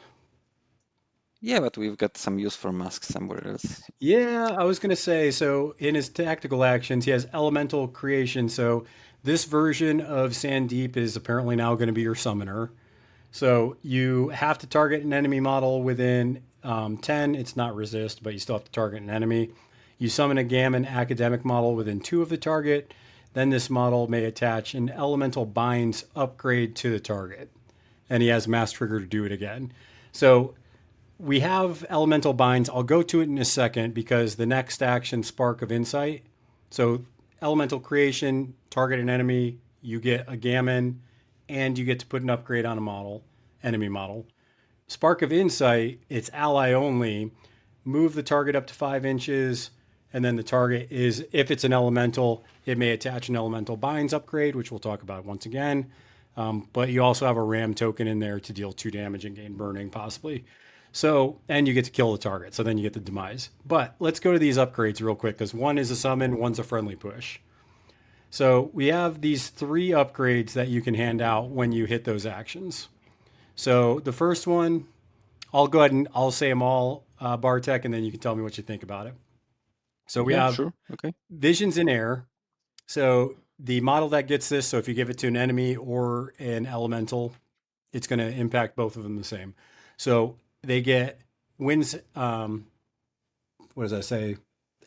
Yeah, but we've got some use for masks somewhere else.
Yeah, I was going to say, so in his tactical actions, he has elemental creation. So this version of Sandeep is apparently now going to be your summoner. So you have to target an enemy model within 10. It's not resist, but you still have to target an enemy. You summon a Gammon academic model within 2 of the target. Then this model may attach an elemental binds upgrade to the target. And he has mass trigger to do it again. So we have elemental binds. I'll go to it in a second because the next action, Spark of Insight. So elemental creation, target an enemy, you get a gammon, and you get to put an upgrade on a model, enemy model. Spark of Insight, it's ally only. Move the target up to 5 inches, and then the target is, if it's an elemental, it may attach an elemental binds upgrade, which we'll talk about once again. But you also have a ram token in there to deal 2 damage and gain burning, possibly. So, and you get to kill the target. So then you get the demise. But let's go to these upgrades real quick because one is a summon, one's a friendly push. So we have these 3 upgrades that you can hand out when you hit those actions. So the first one, I'll go ahead and I'll say them all, Bartek, and then you can tell me what you think about it. So we
Yeah,
have
sure. Okay.
Visions in Air. So the model that gets this, so if you give it to an enemy or an elemental, it's going to impact both of them the same. So they get wins. What does that say?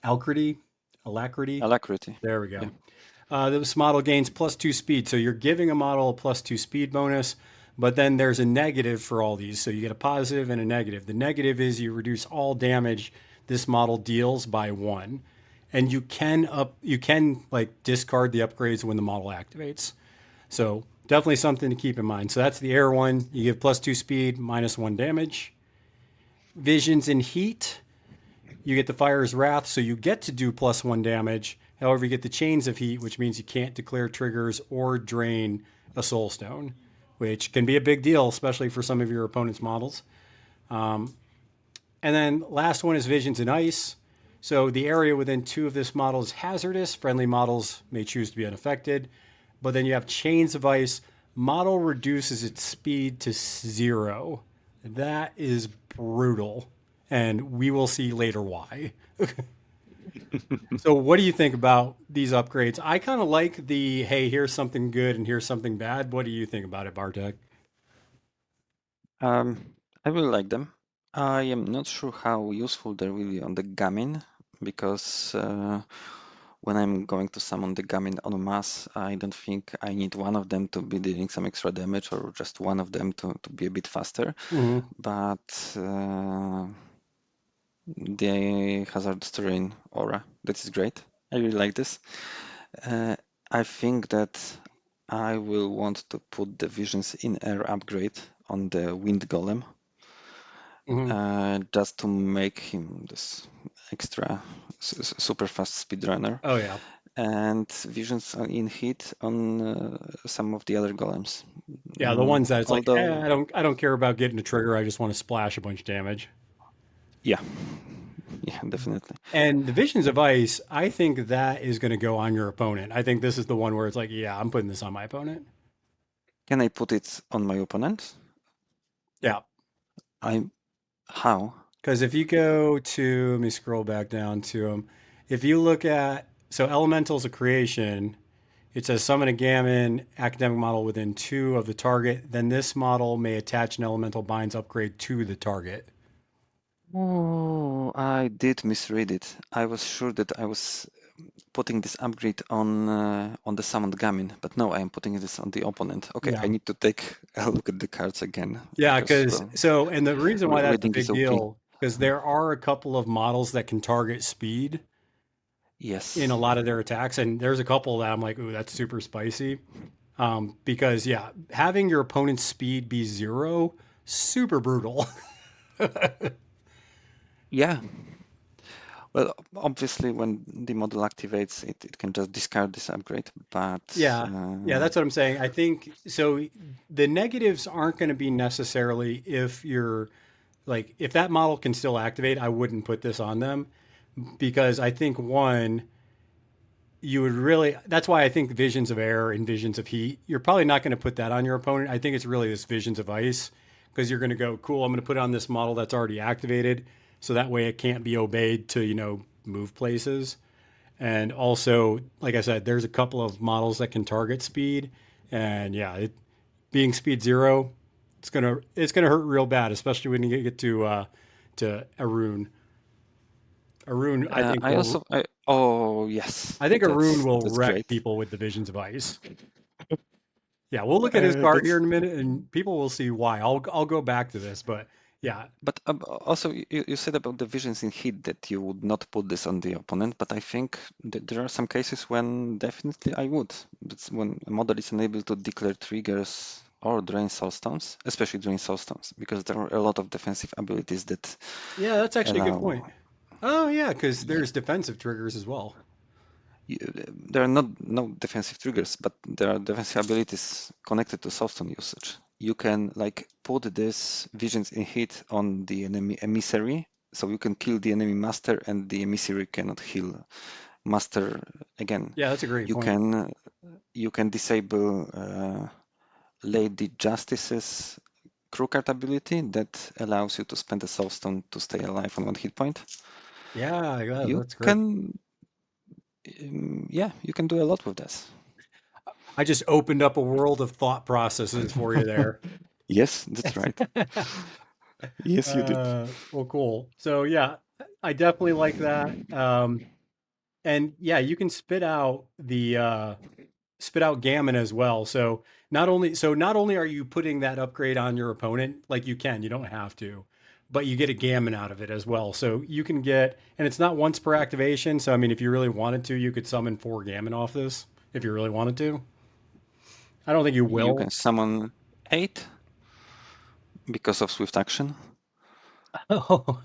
Alacrity, alacrity.
Alacrity.
There we
Yeah.
go. This model gains +2 speed. So you're giving a model a +2 speed bonus, but then there's a negative for all these. So you get a positive and a negative. The negative is you reduce all damage this model deals by 1. And you can like discard the upgrades when the model activates. So definitely something to keep in mind. So that's the air one. You give +2 speed, -1 damage. Visions in heat. You get the Fire's Wrath, so you get to do +1 damage. However, you get the Chains of Heat, which means you can't declare triggers or drain a Soul Stone, which can be a big deal, especially for some of your opponent's models. And then last one is Visions in Ice. So the area within 2 of this model is hazardous. Friendly models may choose to be unaffected. But then you have Chains of Ice. Model reduces its speed to 0. That is brutal. And we will see later why. So, what do you think about these upgrades? I kind of like the hey, here's something good and here's something bad. What do you think about it, Bartek?
Um, I will like them. I am not sure how useful they're really on the Gamin because when I'm going to summon the Gamin en masse, I don't think I need one of them to be dealing some extra damage or just one of them to be a bit faster.
Mm-hmm.
But the Hazardous Terrain aura, that is great. I really like this. Uh, I think that I will want to put the Visions in Air upgrade on the Wind Golem
Mm-hmm.
just to make him this extra super fast speedrunner.
Oh yeah,
And Visions in Heat on some of the other golems.
yeah. The ones that it's like,
Although,
I don't care about getting a trigger. I just want to splash a bunch of damage.
yeah, yeah, definitely.
And the Visions of Ice, I think that is going to go on your opponent. I think this is the one where it's like, yeah, I'm putting this on my opponent.
Can I put it on my opponent?
Yeah,
I How?
because if you go to, let me scroll back down to them. If you look at, so Elemental's a creation, it says summon a Gammon academic model within 2 of the target. Then this model may attach an Elemental Binds upgrade to the target.
Oh, I did misread it. I was sure that I was putting this upgrade on the summoned Gamin, but no, I am putting this on the opponent. Okay, I
Yeah.
need to take a look at the cards again
Yeah,
because,
because
well,
so, and the reason why that's a
reading is
big
OP.
deal, because there are a couple of models that can target speed in a
Yes.
lot of their attacks, and there's a couple that I'm like, ooh, that's super spicy. Because yeah, having your opponent's speed be zero, super brutal.
Yeah. Well, obviously, when the model activates, it can just discard this upgrade, but
Yeah. Yeah, that's what I'm saying. I think so the negatives aren't going to be necessarily if you're like if that model can still activate, I wouldn't put this on them because I think one you would really that's why I think visions of air and visions of heat, you're probably not going to put that on your opponent. I think it's really this visions of ice because you're going to go, cool, I'm going to put it on this model that's already activated so that way it can't be obeyed to, move places. And also, like I said, there's a couple of models that can target speed, and yeah, being speed zero, it's gonna hurt real bad, especially when you get to Arun. Arun,
I also, oh yes,
I think Arun will
that's
wreck
great.
people with the visions of ice. Yeah, we'll look at his card here
That's
in a minute, and people will see why. I'll go back to this, but yeah,
But also, you said about the visions in heat that you would not put this on the opponent, but I think that there are some cases when definitely I would. That's when a model is unable to declare triggers or drain soulstones, especially drain soulstones, because there are a lot of defensive abilities that
yeah, that's actually a good point.
allow.
Oh yeah, because
Yeah,
there's defensive triggers as well.
there are not no defensive triggers, but there are defensive abilities connected to soulstone usage. You can like put this visions in heat on the enemy emissary, so you can kill the enemy master, and the emissary cannot heal master again.
Yeah, that's a great
You
point.
can you can disable Lady Justice's crew card ability that allows you to spend a soulstone to stay alive on one hit point.
Yeah, yeah,
You
that's great.
can yeah, you can do a lot with this.
I just opened up a world of thought processes for you there.
Yes, that's right. Yes, you did.
Well, cool. So yeah, I definitely like that. And yeah, you can spit out gammon as well. So not only are you putting that upgrade on your opponent, like you don't have to, but you get a gammon out of it as well. So you can get, and it's not once per activation. So I mean, if you really wanted to, you could summon 4 gammon off this if you really wanted to. I don't think you
You
will.
can summon 8 because of swift action.
Oh,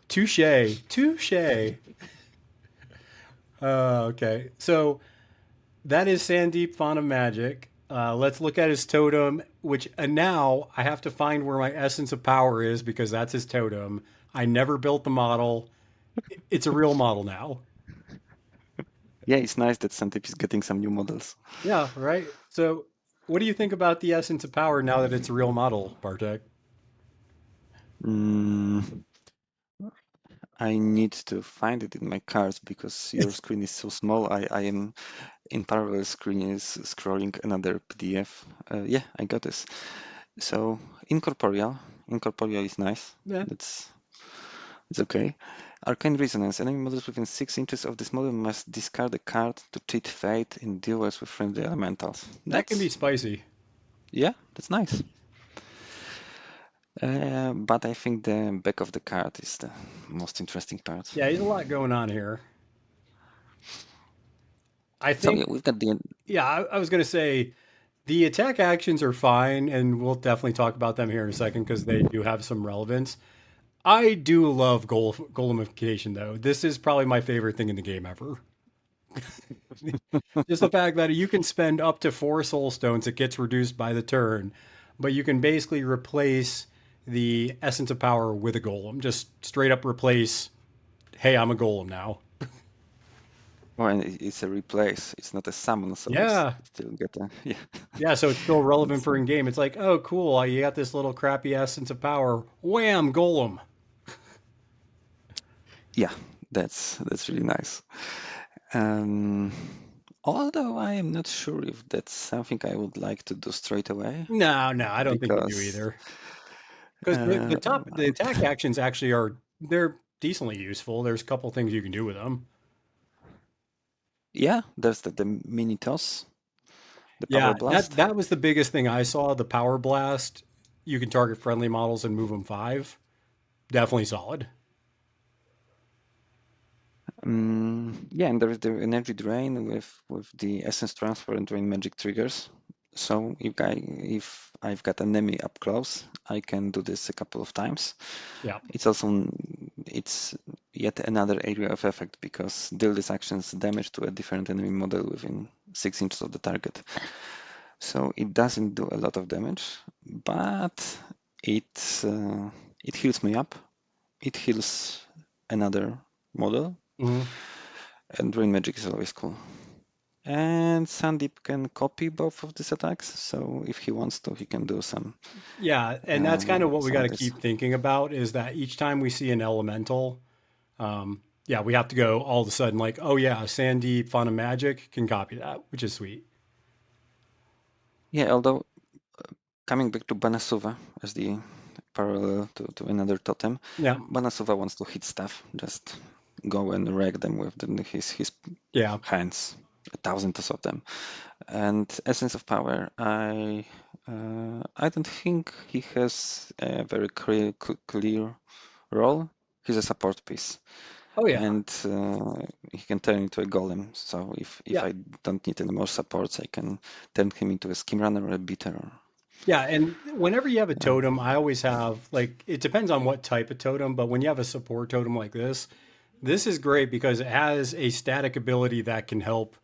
touche, touche. Okay, so that is Sandeep Font of Magic. Let's look at his totem, which now I have to find where my Essence of Power is because that's his totem. I never built the model. It's a real model now.
Yeah, it's nice that Sandeep is getting some new models.
Yeah, right. So, what do you think about the Essence of Power now that it's a real model, Bartek?
Mm, I need to find it in my cards because your screen is so small. I am in parallel screen is scrolling another PDF. Yeah, I got this. So incorporeal, incorporeal is nice.
Yeah,
That's it's okay. Arcane Resonance. Enemy models within 6 inches of this model must discard a card to cheat fate in duels with friendly elementals.
that can be
That's
spicy.
yeah, that's nice. But I think the back of the card is the most interesting part.
Yeah, there's a lot going on here. I
So yeah,
think,
we've got the
yeah, I was going to say the attack actions are fine, and we'll definitely talk about them here in a second because they do have some relevance. I do love golemification, though. This is probably my favorite thing in the game ever. Just the fact that you can spend up to 4 soul stones, it gets reduced by the turn, but you can basically replace the essence of power with a golem. Just straight up replace, hey, I'm a golem now.
oh, and it's a replace. It's not a summon, so you
Yeah.
still get a yeah.
Yeah, so it's still relevant
That's
for in game. It's like, oh, cool. You got this little crappy essence of power. Wham, golem.
yeah, that's really nice. Um, Although I am not sure if that's something I would like to do straight away
No, no, I don't think you do
because
either. Because the attack actions actually are they're decently useful. There's a couple things you can do with them.
Yeah, there's the mini toss, the power
Yeah, that
blast.
that was the biggest thing I saw. The power blast. You can target friendly models and move them five. Definitely solid.
Yeah, and there is the energy drain with the essence transfer and drain magic triggers. So if I've got enemy up close, I can do this a couple of times.
Yeah.
It's yet another area of effect because deal these actions damage to a different enemy model within 6 inches of the target. So it doesn't do a lot of damage, but it it heals me up. It heals another model,
Mhm.
and Drain Magic is always cool. And Sandeep can copy both of these attacks, so if he wants to, he can do
Yeah, and that's kind of what we
some
got
of
to
this.
keep thinking about is that each time we see an elemental, yeah, we have to go all of a sudden like, oh yeah, Sandeep, Fun of Magic can copy that, which is sweet.
Yeah, although coming back to Banasuva as the parallel to another totem,
Yeah,
Banasuva wants to hit stuff, just go and wreck them with his
yeah.
hands, thousands of them. And Essence of Power, I don't think he has a very clear role. He's a support piece,
Oh yeah,
and he can turn into a golem. So if
yeah,
I don't need any more supports, I can turn him into a skim runner or a beater.
yeah. And whenever you have a
Uh,
totem, I always have like it depends on what type of totem, but when you have a support totem like this is great because it has a static ability that can help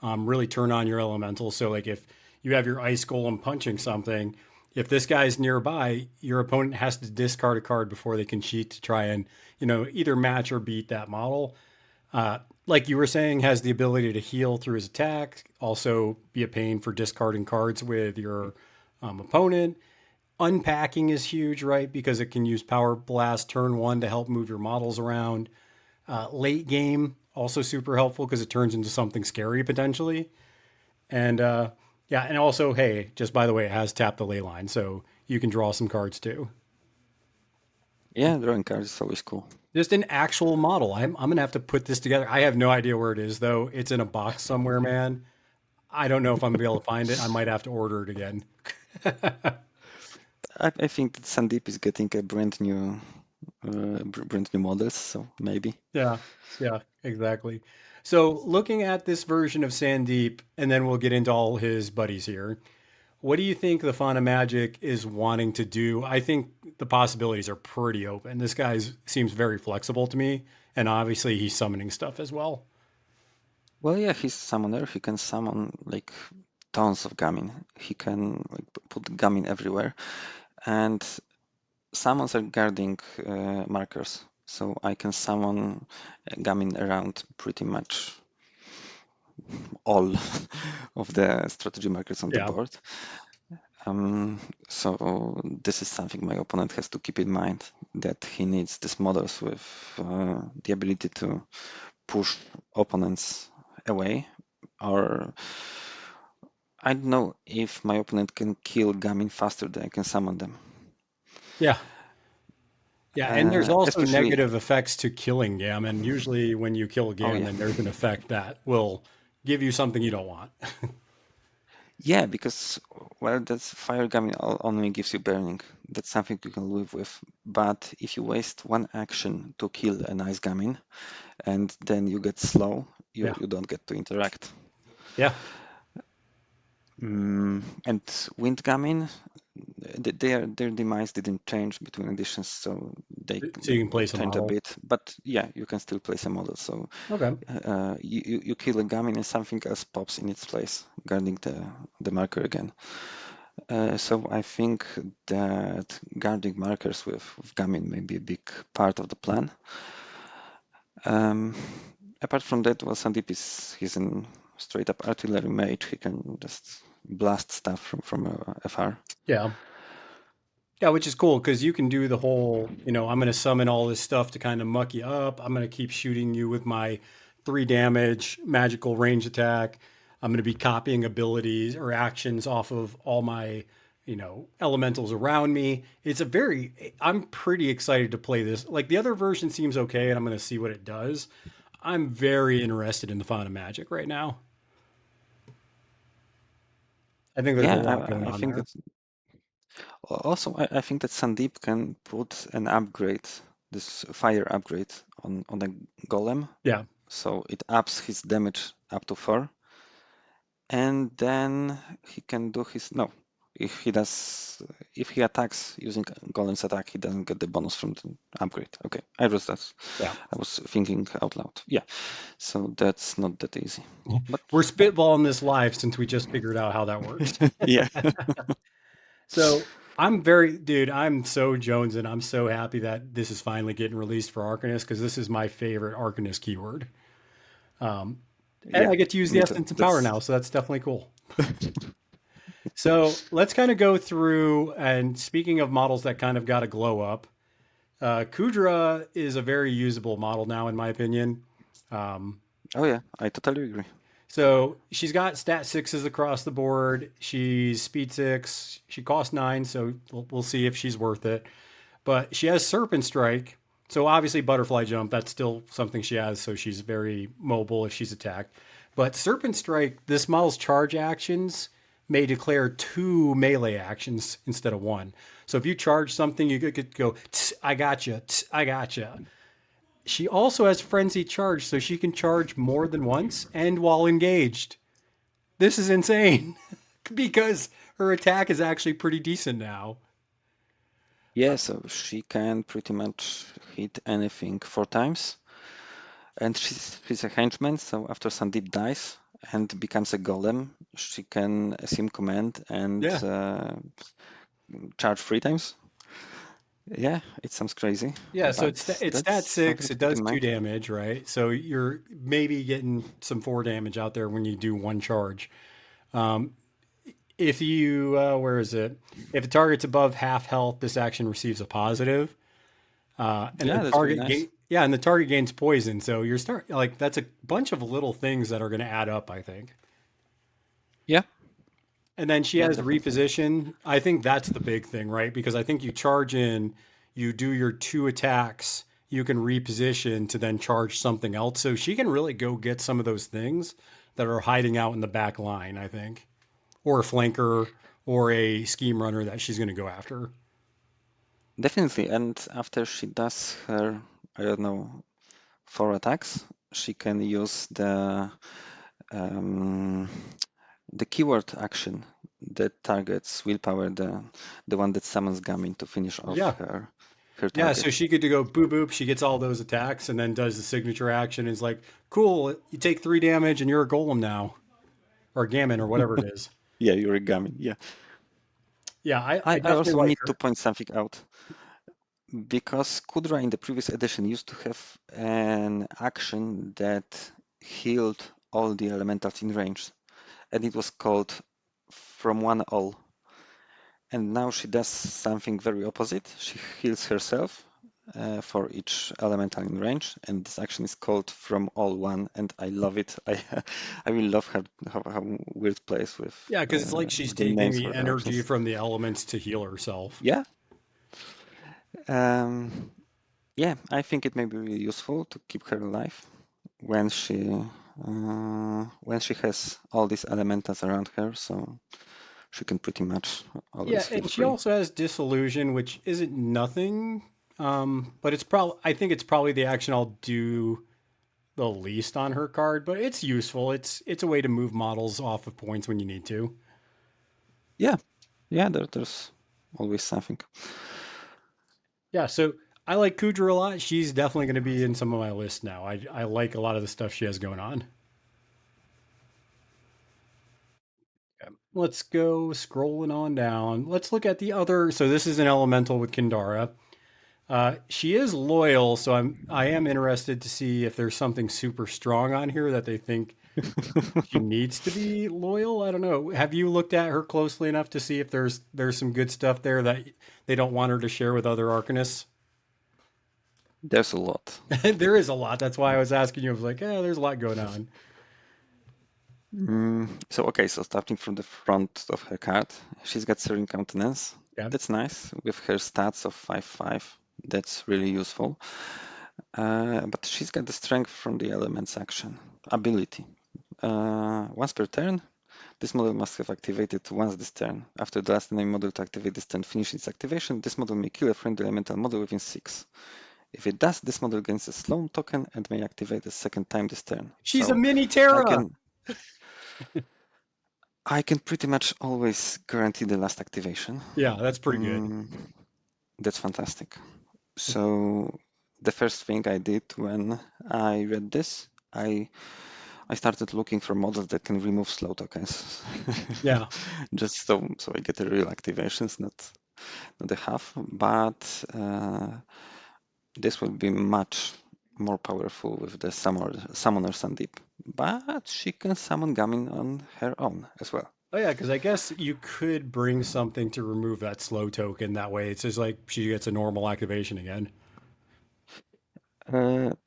really turn on your elemental. So like if you have your ice golem punching something, if this guy's nearby, your opponent has to discard a card before they can cheat to try and either match or beat that model. Like you were saying, has the ability to heal through his attack, also be a pain for discarding cards with your opponent. Unpacking is huge, right? Because it can use Power Blast turn one to help move your models around. Late game, also super helpful because it turns into something scary potentially. And yeah, and also, hey, just by the way, it has tap the ley line, so you can draw some cards too.
yeah, drawing cards is always cool.
Just an actual model. I'm gonna have to put this together. I have no idea where it is though. It's in a box somewhere, man. I don't know if I'm gonna be able to find it. I might have to order it again.
I think that Sandeep is getting a brand new models, so maybe.
Yeah, yeah, exactly. So looking at this version of Sandeep, and then we'll get into all his buddies here. What do you think the Fauna Magic is wanting to do? I think the possibilities are pretty open. This guy seems very flexible to me, and obviously he's summoning stuff as well.
Well, yeah, he's summoner. He can summon like tons of Gamin. He can like put Gamin everywhere, and summons are guarding markers. So I can summon Gamin around pretty much all of the strategy markers on the
Yeah,
board. So this is something my opponent has to keep in mind, that he needs these models with the ability to push opponents away, or I don't know if my opponent can kill Gamin faster than I can summon them.
yeah, yeah. And there's also
Especially,
negative effects to killing Gammon. Usually, when you kill
oh yeah,
Gammon, there's an effect that will give you something you don't want.
yeah, because well, that's fire Gamin only gives you burning. That's something you can live with. But if you waste one action to kill a nice Gamin and then you get slow,
Yeah,
you don't get to interact.
yeah.
And Windgamin, their demise didn't change between editions, so
So you can place a
changed a
model.
bit. But yeah, you can still place a model. So
Okay.
you kill a Gamin and something else pops in its place, guarding the marker again. So I think that guarding markers with Gamin may be a big part of the plan. Um, Apart from that, well, Sandeep he's a straight up artillery mage. He can just blast stuff from afar.
Yeah. Yeah, which is cool because you can do the whole, I'm going to summon all this stuff to kind of muck you up. I'm going to keep shooting you with my 3 damage magical range attack. I'm going to be copying abilities or actions off of all my, elementals around me. I'm pretty excited to play this. Like the other version seems okay, and I'm going to see what it does. I'm very interested in the Fauna Magic right now. I think there's a
Yeah,
lot going
I
on
think
there.
that also I think that Sandeep can put an upgrade, this fire upgrade on the golem,
Yeah.
so it ups his damage up to 4, and then he can do his no. If he attacks using golem's attack, he doesn't get the bonus from the upgrade. Okay,
Yeah.
I was thinking out loud. Yeah, so that's not that easy, but
We're
yeah,
spitballing this live since we just figured out how that works.
yeah,
So dude, I'm so Jones and I'm so happy that this is finally getting released for Arcanist because this is my favorite Arcanist keyword. Um, and
yeah.
I get to use the
Me too.
Essence of Power
That's
now, so that's definitely cool. So let's kind of go through, and speaking of models that kind of got a glow up, Kudra is a very usable model now, in my opinion. Um,
oh yeah, I totally agree.
so she's got stat sixes across the board. She's speed six. She costs nine, so we'll see if she's worth it. But she has Serpent Strike. So obviously Butterfly Jump, that's still something she has, so she's very mobile if she's attacked. But Serpent Strike, this model's charge actions may declare two melee actions instead of one. So if you charge something, you could go, I gotcha, I gotcha. She also has Frenzy Charge, so she can charge more than once and while engaged. This is insane because her attack is actually pretty decent now.
Yeah, so she can pretty much hit anything 4 times, and she's a henchman. So after Sandeep dies and becomes a golem, she can assume command and
Yeah.
charge 3 times. Yeah, it sounds crazy,
Yeah, so
but
it's
that's
stat
something
six.
to
It
keep
does
in
two
mind.
damage, right? So you're maybe getting some four damage out there when you do one charge. Um, if you where is it? If the target's above half health, this action receives a positive, and the
Yeah, that's really
target
nice.
gain yeah, and the target gains poison. So you're start like that's a bunch of little things that are going to add up, I think.
Yeah,
And then she
yeah,
has
definitely.
reposition. I think that's the big thing, right? Because I think you charge in, you do your two attacks, you can reposition to then charge something else. So she can really go get some of those things that are hiding out in the back line, I think, or a flanker or a scheme runner that she's going to go after.
Definitely. And after she does her, I don't know, 4 attacks, she can use um, the keyword action that targets willpower, the one that summons Gamin to finish off
Yeah.
her
Yeah. So
target.
she could go boop boop. She gets all those attacks and then does the signature action. And is like, cool, you take three damage and you're a golem now, or gammon, or whatever it is.
Yeah, you're a Gamin. Yeah.
Yeah. I
I
definitely
also
like
need to
her.
point something out because Kudra in the previous edition used to have an action that healed all the elementals in range, and it was called From One All. And now she does something very opposite. She heals herself for each elemental in range, and this action is called From All One, and I love it. I really love how weird plays
Yeah, because it's like she's
with the
taking
names
the
for the
energy
actions.
from the elements to heal herself.
Yeah, um, yeah, I think it may be really useful to keep her alive when she has all these elementals around her, so she can pretty much
Yeah,
always feel
and she
free.
also has disillusion, which isn't nothing, but it's probably I think it's probably the action I'll do the least on her card, but it's useful. It's a way to move models off of points when you need to.
Yeah, yeah, there's always something.
Yeah, so I like Kudra a lot. She's definitely going to be in some of my lists now. I like a lot of the stuff she has going on. Okay. Let's go scrolling on down. Let's look at the other. So this is an elemental with Kindara. She is loyal, so I am interested to see if there's something super strong on here that they think she needs to be loyal. I don't know. Have you looked at her closely enough to see if there's some good stuff there that they don't want her to share with other Arcanists?
There's a lot.
There is a lot. That's why I was asking you. I was like, yeah, there's a lot going on.
So okay, so starting from the front of her card, she's got Serene Countenance.
Yeah.
That's nice with her stats of 5/5. That's really useful. But she's got the strength from the elements action ability. Once per turn, this model must have activated once this turn. After the last enemy model to activate this turn finishes its activation, this model may kill a friendly elemental model within 6. If it does, this model gains a slow token and may activate a second time this turn.
She's a
So
mini
I
Terra.
can I can pretty much always guarantee the last activation.
Yeah, that's pretty good.
Mm, that's fantastic. So the first thing I did when I read this, I started looking for models that can remove slow tokens,
Yeah.
just so I get a real activations, not a half. But this will be much more powerful with the summoner Sandeep. But she can summon Gamin on her own as well.
Oh yeah, because I guess you could bring something to remove that slow token. That way, it's just like she gets a normal activation again.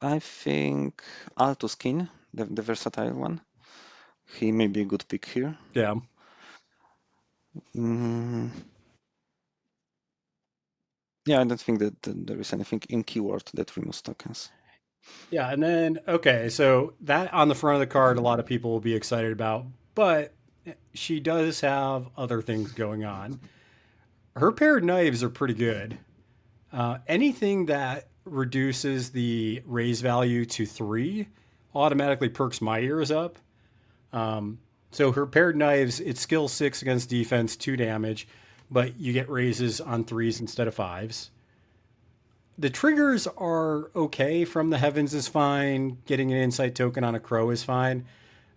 I think Alto Skin, the versatile one, he may be a good pick here.
Yeah.
Mm, yeah, I don't think that there is anything in keyword that removes tokens.
Yeah, and then okay, so that on the front of the card, a lot of people will be excited about, but she does have other things going on. Her paired knives are pretty good. Anything that reduces the raise value to 3 automatically perks my ears up. Um, so her paired knives, it's skill 6 against defense, 2 damage, but you get raises on 3s instead of 5s. The triggers are okay. From the heavens is fine. Getting an insight token on a crow is fine.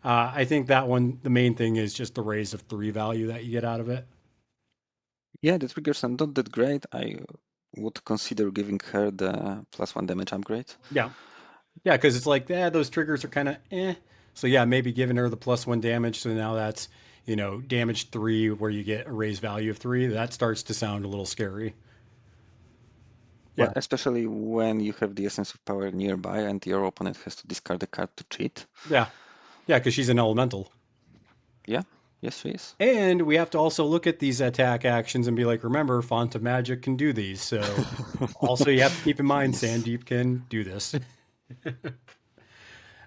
I think that one, the main thing is just the raise of 3 value that you get out of it.
Yeah, the triggers are not that great. I would consider giving her the +1 damage upgrade.
Yeah. Yeah, because it's like, yeah, those triggers are kind of eh. So yeah, maybe giving her the +1 damage. So now that's, damage 3 where you get a raise value of 3. That starts to sound a little scary.
Well,
Yeah.
especially when you have the Essence of Power nearby and your opponent has to discard a card to cheat.
Yeah. Yeah, because she's an elemental.
Yeah, yes, she is.
And we have to also look at these attack actions and be like, remember, Font of Magic can do these. So also you have to keep in mind
Yes.
Sandeep can do this.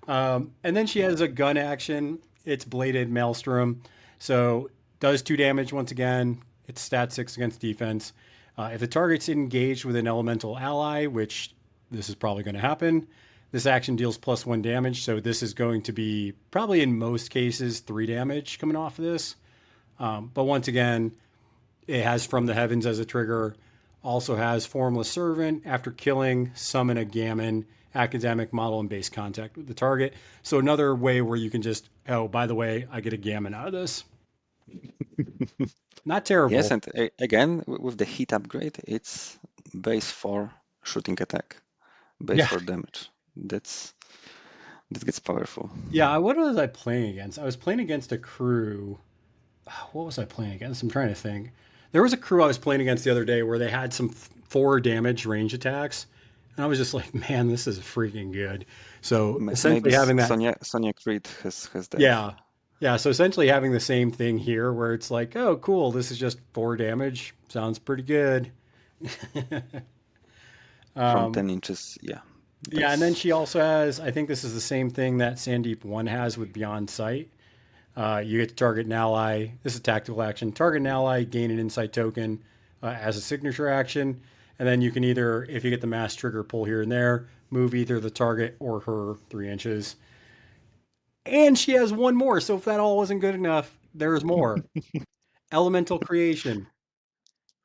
And then she has a gun action. It's Bladed Maelstrom. So does 2 damage once again. It's stat 6 against defense. If the target's engaged with an elemental ally, which this is probably going to happen, this action deals +1 damage. So this is going to be probably in most cases 3 damage coming off of this. But once again, it has From the Heavens as a trigger. Also has Formless Servant. After killing, summon a Gammon academic model in base contact with the target. So another way where you can just, oh, by the way, I get a Gammon out of this. Not
Yes,
terrible.
and again, with the hit upgrade, it's base 4 shooting attack, base
Yeah.
4 damage. That gets powerful.
Yeah. What was I playing against? I was playing against a crew. What was I playing against? I'm trying to think. There was a crew I was playing against the other day where they had some 4 damage range attacks. And I was just like, man, this is freaking good. So
Maybe
essentially having that,
Sonia Creed has that.
yeah. Yeah. So essentially having the same thing here where it's like, oh, cool. This is just 4 damage. Sounds pretty good.
From
Um,
10 inches. Yeah,
yeah. And then
that's
she also has, I think this is the same thing that Sandeep 1 has with Beyond Sight. You get to target an ally. This is a tactical action. Target an ally, gain an insight token as a signature action. And then you can either, if you get the mass trigger, pull here and there, move either the target or her 3 inches. And she has one more. So if that all wasn't good enough, there's more. Elemental creation.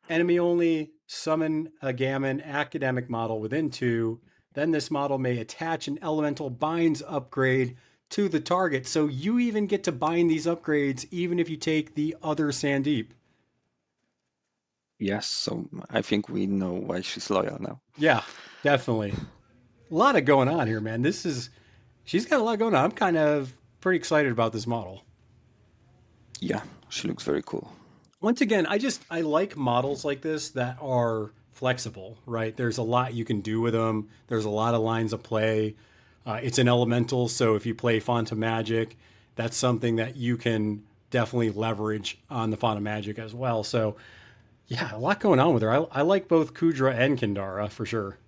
Enemy only, summon a Gammon academic model within 2. Then this model may attach an elemental binds upgrade to the target. So you even get to bind these upgrades even if you take the other Sandeep.
yes. So I think we know why she's loyal now.
Yeah, definitely. A lot of going on here, man. She's got a lot going on. I'm kind of pretty excited about this model.
Yeah, she looks very cool.
Once again, I like models like this that are flexible, right? There's a lot you can do with them. There's a lot of lines of play. It's an elemental, so if you play Font of Magic, that's something that you can definitely leverage on the Font of Magic as well. So yeah, a lot going on with her. I like both Kudra and Kindara for sure.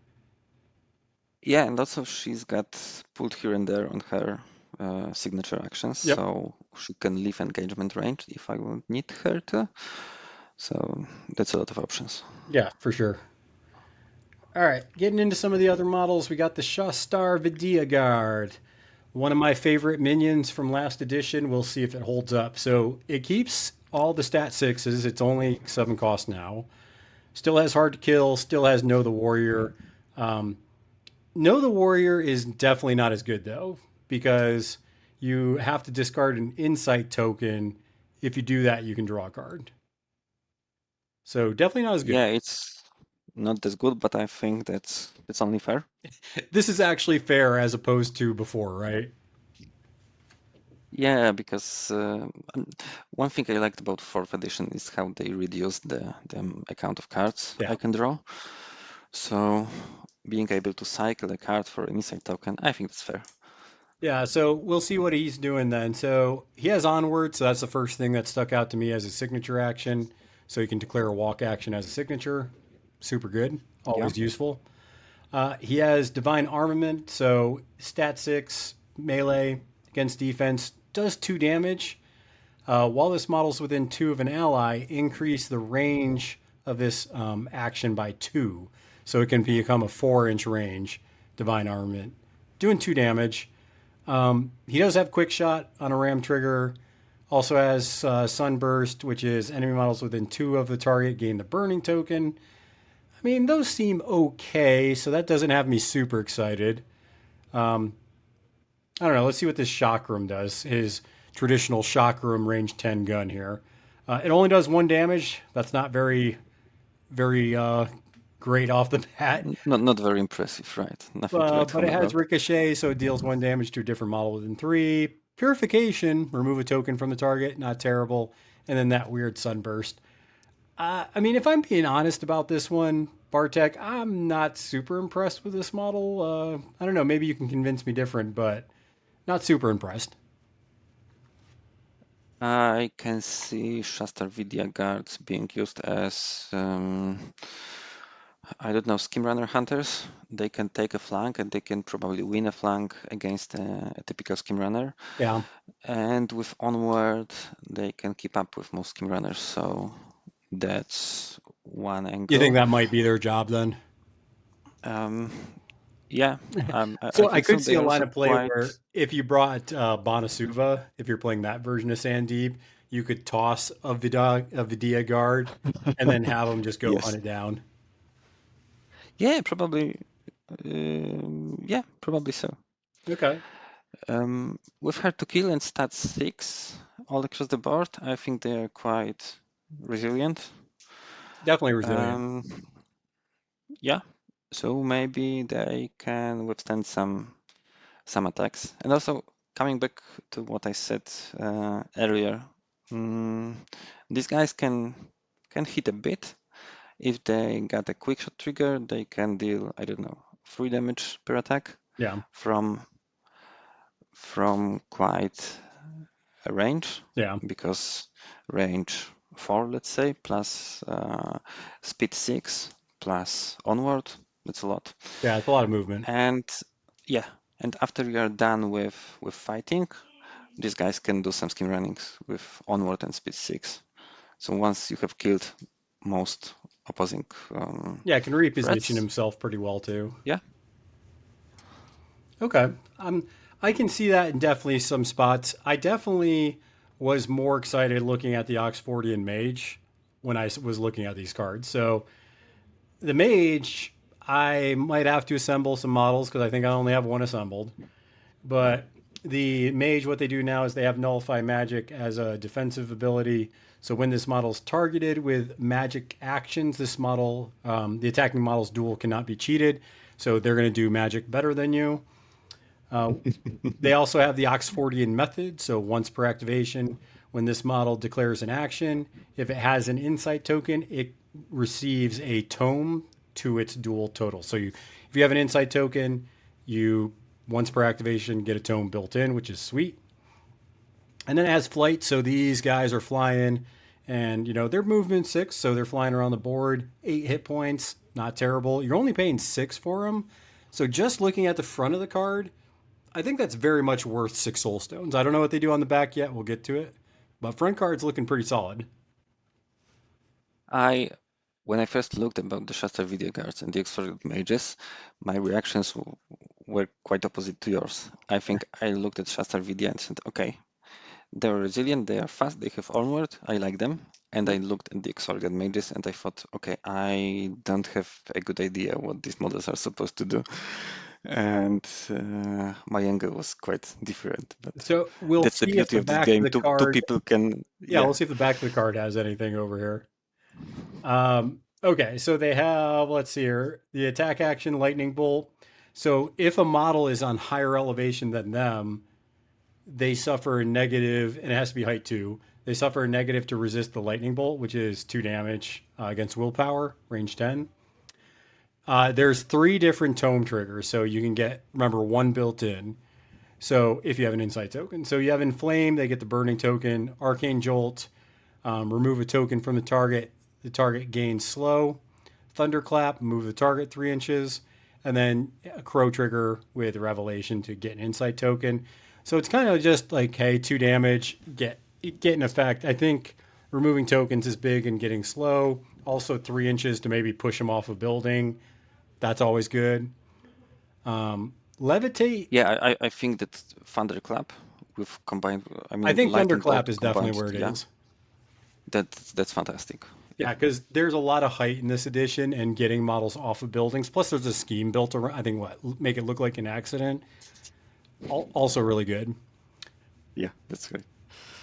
Yeah, and also she's got pulled here and there on her signature actions,
Yep.
so she can leave engagement range if I would need her to. So that's a lot of options.
Yeah, for sure. All right, getting into some of the other models, we got the Shastar Vidya Guard. One of my favorite minions from last edition. We'll see if it holds up. So it keeps all the stat sixes. It's only 7 cost now. Still has hard to kill. Still has Know the Warrior. Um, know the Warrior is definitely not as good though, because you have to discard an insight token. If you do that, you can draw a card. So definitely not as good.
Yeah, it's not as good, but I think that's only fair.
This is actually fair as opposed to before, right?
Yeah, because one thing I liked about fourth edition is how they reduced the account of cards
Yeah.
I can draw. So being able to cycle a card for an insight token, I think that's fair.
Yeah, so we'll see what he's doing then. So he has onward, so that's the first thing that stuck out to me as a signature action. So you can declare a walk action as a signature. Super good,
Yeah.
always useful. He has divine armament, so stat six melee against defense does 2 damage. While this model's within 2 of an ally, increase the range of this action by 2, so it can become a 4-inch range. Divine armament, doing 2 damage. He does have quick shot on a ram trigger. Also has sunburst, which is enemy models within 2 of the target gain the burning token. I mean, those seem okay, so that doesn't have me super excited. Um, I don't know. Let's see what this Chakram does. His traditional Chakram range 10 gun here. It only does 1 damage. That's not very great off the bat.
Not very impressive, right? Nothing to write
But
home
it has
about.
Ricochet, so it deals 1 damage to a different model within 3. Purification, remove a token from the target. Not terrible. And then that weird Sunburst. I mean, if I'm being honest about this one, Bartek, I'm not super impressed with this model. I don't know. Maybe you can convince me different, but not super impressed.
I can see Shastar Vidya guards being used as I don't know, skim runner hunters. They can take a flank and they can probably win a flank against a typical skim runner.
Yeah.
And with onward, they can keep up with most skim runners. So that's one
You think
angle.
that might be their job then?
Um, yeah, I
So I
think so.
could see
They
a
are
line
also
of play
quite
where if you brought Bonasuva, if you're playing that version of Sandeep, you could toss a Vidya guard and then have them just go hunt
yes.
it down.
Yeah, probably. Yeah, probably so.
Okay.
With her to kill and stat 6 all across the board, I think they are quite resilient.
Definitely resilient.
Um, yeah, so maybe they can withstand some attacks. And also coming back to what I said earlier, mm, these guys can hit a bit. If they got a quick shot trigger, they can deal, I don't know, 3 damage per attack
Yeah.
from quite a range,
Yeah.
because range 4, let's say, plus speed 6 plus onward, that's a lot.
Yeah. It's a lot of movement.
And yeah, and after you are done with fighting, these guys can do some skin runnings with onward and speed 6. So once you have killed most opposing
Yeah. Can reposition
threats,
himself pretty well too.
yeah.
Okay. I can see that in definitely some spots. I definitely was more excited looking at the Oxfordian Mage when I was looking at these cards. So the Mage, I might have to assemble some models because I think I only have one assembled. But the Mage, what they do now is they have Nullify Magic as a defensive ability. So when this model is targeted with magic actions, this model, the attacking model's duel cannot be cheated. So they're going to do magic better than you. Uh, they also have the Oxfordian method. So once per activation, when this model declares an action, if it has an insight token, it receives a tome to its dual total. So if you have an insight token, you once per activation get a tome built in, which is sweet. And then it has flight. So these guys are flying, and they're movement 6, so they're flying around the board. 8 hit points, not terrible. You're only paying 6 for them, So just looking at the front of the card, I think that's very much worth 6 soul stones. I don't know what they do on the back yet. We'll get to it. But front card's looking pretty solid.
I When I first looked about the Shastra video cards and the exploded mages, my reactions were quite opposite to yours. I think I looked at Shastra video and said, okay, they're resilient, they are fast, they have armor, I like them. And I looked at the exploded mages and I thought, okay, I don't have a good idea what these models are supposed to do. And my angle was quite different, but
So we'll
that's the
see if
beauty
the
of this
back of
game.
the
Two
card,
people can,
yeah,
yeah.
we'll see if the back of the card has anything over here. Okay, so they have, let's see here, the attack action lightning bolt. So if a model is on higher elevation than them, they suffer a negative, and it has to be height 2. They suffer a negative to resist the lightning bolt, which is 2 damage against willpower, range 10. There's 3 different tome triggers, so you can get, remember, 1 built in. So if you have an insight token. So you have Inflame, they get the burning token, Arcane Jolt, remove a token from the target. The target gains slow. Thunderclap, move the target 3 inches. And then a Crow trigger with Revelation to get an insight token. So it's kind of just like, hey, 2 damage, get an effect. I think removing tokens is big and getting slow. Also 3 inches to maybe push them off a building. That's always good. Levitate,
Yeah, I think that Thunderclap with combined, I
I
mean,
think
Lightning
Thunderclap
Bolt
is definitely
combined,
where it
yeah,
is.
that's fantastic. Yeah.
Yeah, because there's a lot of height in this edition and getting models off of buildings. Plus, there's a scheme built around, I think, what, make it look like an accident. Also, really good.
Yeah, that's great.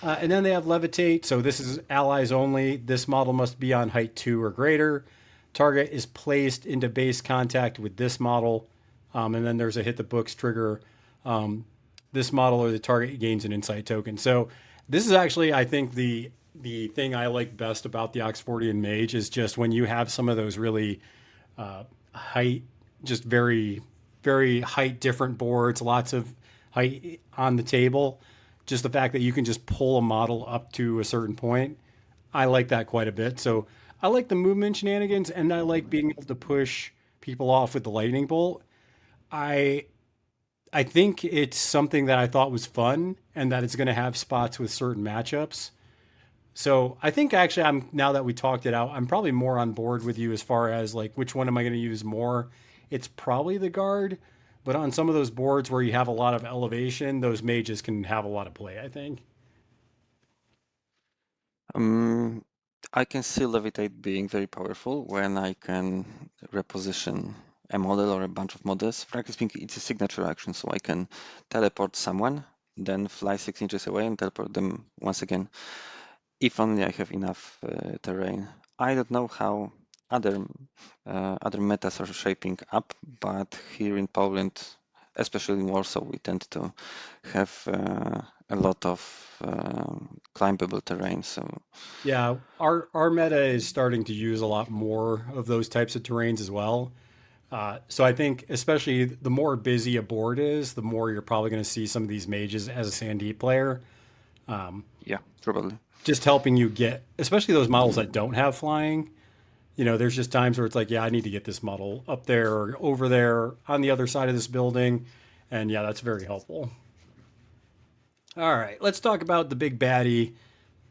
And then they have Levitate. So, this is allies only. This model must be on height 2 or greater. Target is placed into base contact with this model. And then there's a hit the books trigger. Um, this model or the target gains an insight token. So, this is actually, I think, the thing I like best about the Oxfordian Mage is just when you have some of those really height, just very height different boards, lots of height on the table. Just the fact that you can just pull a model up to a certain point, I like that quite a bit. So I like the movement shenanigans, and I like being able to push people off with the lightning bolt. I I think it's something that I thought was fun, and that it's going to have spots with certain matchups. So I think actually I'm now that we talked it out, I'm probably more on board with you as far as like which one am I going to use more. It's probably the guard, but on some of those boards where you have a lot of elevation, those mages can have a lot of play, I think.
Um, I can see Levitate being very powerful when I can reposition a model or a bunch of models. Frankly speaking, it's a signature action, so I can teleport someone, then fly 6 inches away and teleport them once again, if only I have enough terrain. I don't know how other other metas are shaping up, but here in Poland, especially in Warsaw, we tend to have a lot of climbable terrain. So
Yeah, our meta is starting to use a lot more of those types of terrains as well. So I think especially the more busy a board is, the more you're probably going to see some of these mages as a Sandeep player.
yeah, probably.
Just helping you get, especially those models that don't have flying. There's just times where it's like, yeah, I need to get this model up there or over there on the other side of this building. And yeah, that's very helpful. All right, let's talk about the big baddie,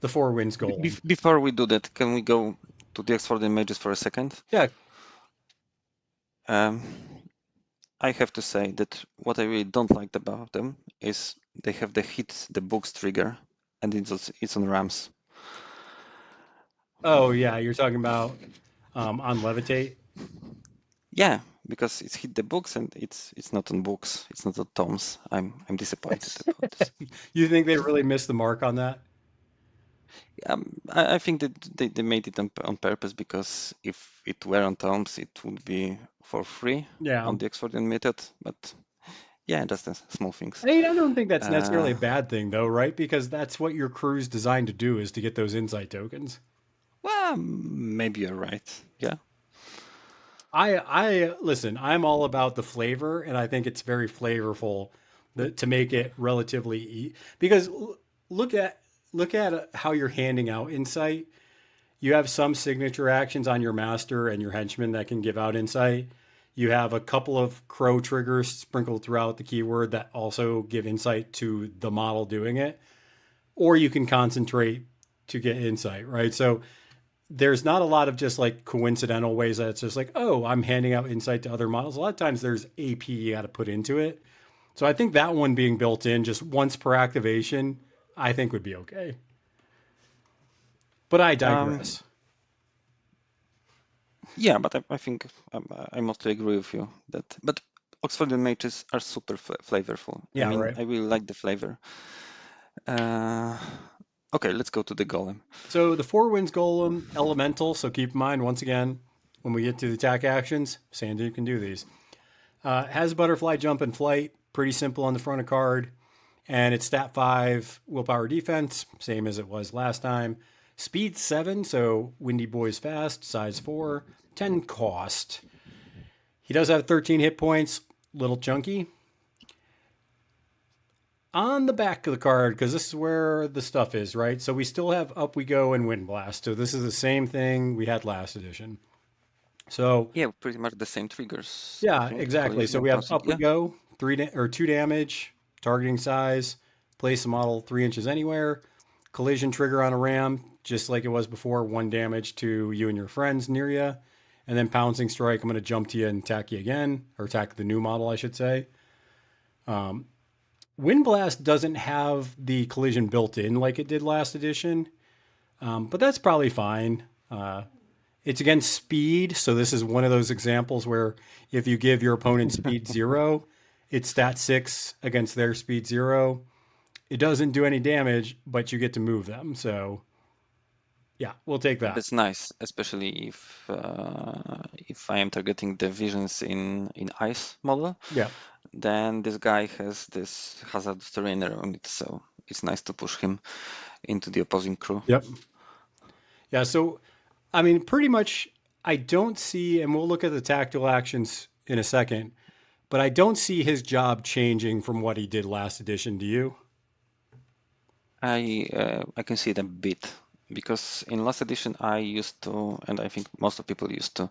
the Four Winds Golem.
Before we do that, can we go to the Oxford Images for a second?
Yeah.
Um, I have to say that what I really don't like about them is they have the hit the books trigger, and it's on Rams.
Oh, yeah, you're talking about on Levitate.
Yeah, because it's hit the books and it's not on books. It's not on tomes. I'm disappointed about this.
You think they really missed the mark on that?
I think that they made it on purpose because if it were on tomes, it would be for free
Yeah.
on the Oxfordian method. But yeah, just the small things.
I mean, I don't think that's
Uh,
necessarily a bad thing, though, right? Because that's what your crew's designed to do is to get those insight tokens.
well, maybe you're right. Yeah.
I listen. I'm all about the flavor, and I think it's very flavorful to make it relatively because look at how you're handing out insight. You have some signature actions on your master and your henchman that can give out insight. You have a couple of crow triggers sprinkled throughout the keyword that also give insight to the model doing it, or you can concentrate to get insight, right? So there's not a lot of just like coincidental ways that it's just like, oh, I'm handing out insight to other models. A lot of times there's AP you got to put into it. So I think that one being built in just once per activation, I think would be okay. But I
Um,
digress.
yeah, but I think I mostly agree with you that. But Oxford mages are super flavorful. I
Yeah,
mean,
right.
I really like the flavor. Uh, okay, let's go to the golem.
So the four winds golem, elemental. So keep in mind, once again, when we get to the attack actions, Sandy can do these. Has butterfly jump and flight. Pretty simple on the front of card. And it's stat 5 willpower defense, same as it was last time. Speed 7, so Windy Boy's fast. Size 4, 10 cost. He does have 13 hit points, little chunky. On the back of the card, because this is where the stuff is, right? So we still have Up We Go and Wind Blast. So this is the same thing we had last edition. So
Yeah, pretty much the same triggers, I
yeah,
think.
exactly.
Collision
So
and
we have
pouncing.
Up We
Yeah,
Go, or 2 damage, targeting size, place the model 3 inches anywhere, collision trigger on a ram, just like it was before, 1 damage to you and your friends near you, and then pouncing strike. I'm going to jump to you and attack you again, or attack the new model, I should say. Wind Blast doesn't have the collision built in like it did last edition, but that's probably fine. It's against speed, so this is one of those examples where if you give your opponent speed 0, it's stat 6 against their speed 0. It doesn't do any damage, but you get to move them. So yeah, we'll take that.
that's nice, especially if I am targeting the visions in ice model.
Yeah.
Then this guy has this hazardous terrain around it, so it's nice to push him into the opposing crew.
Yep. Yeah. So, I mean, pretty much, I don't see, and we'll look at the tactical actions in a second, but I don't see his job changing from what he did last edition. Do you?
I can see it a bit because in last edition I used to, and I think most of people used to,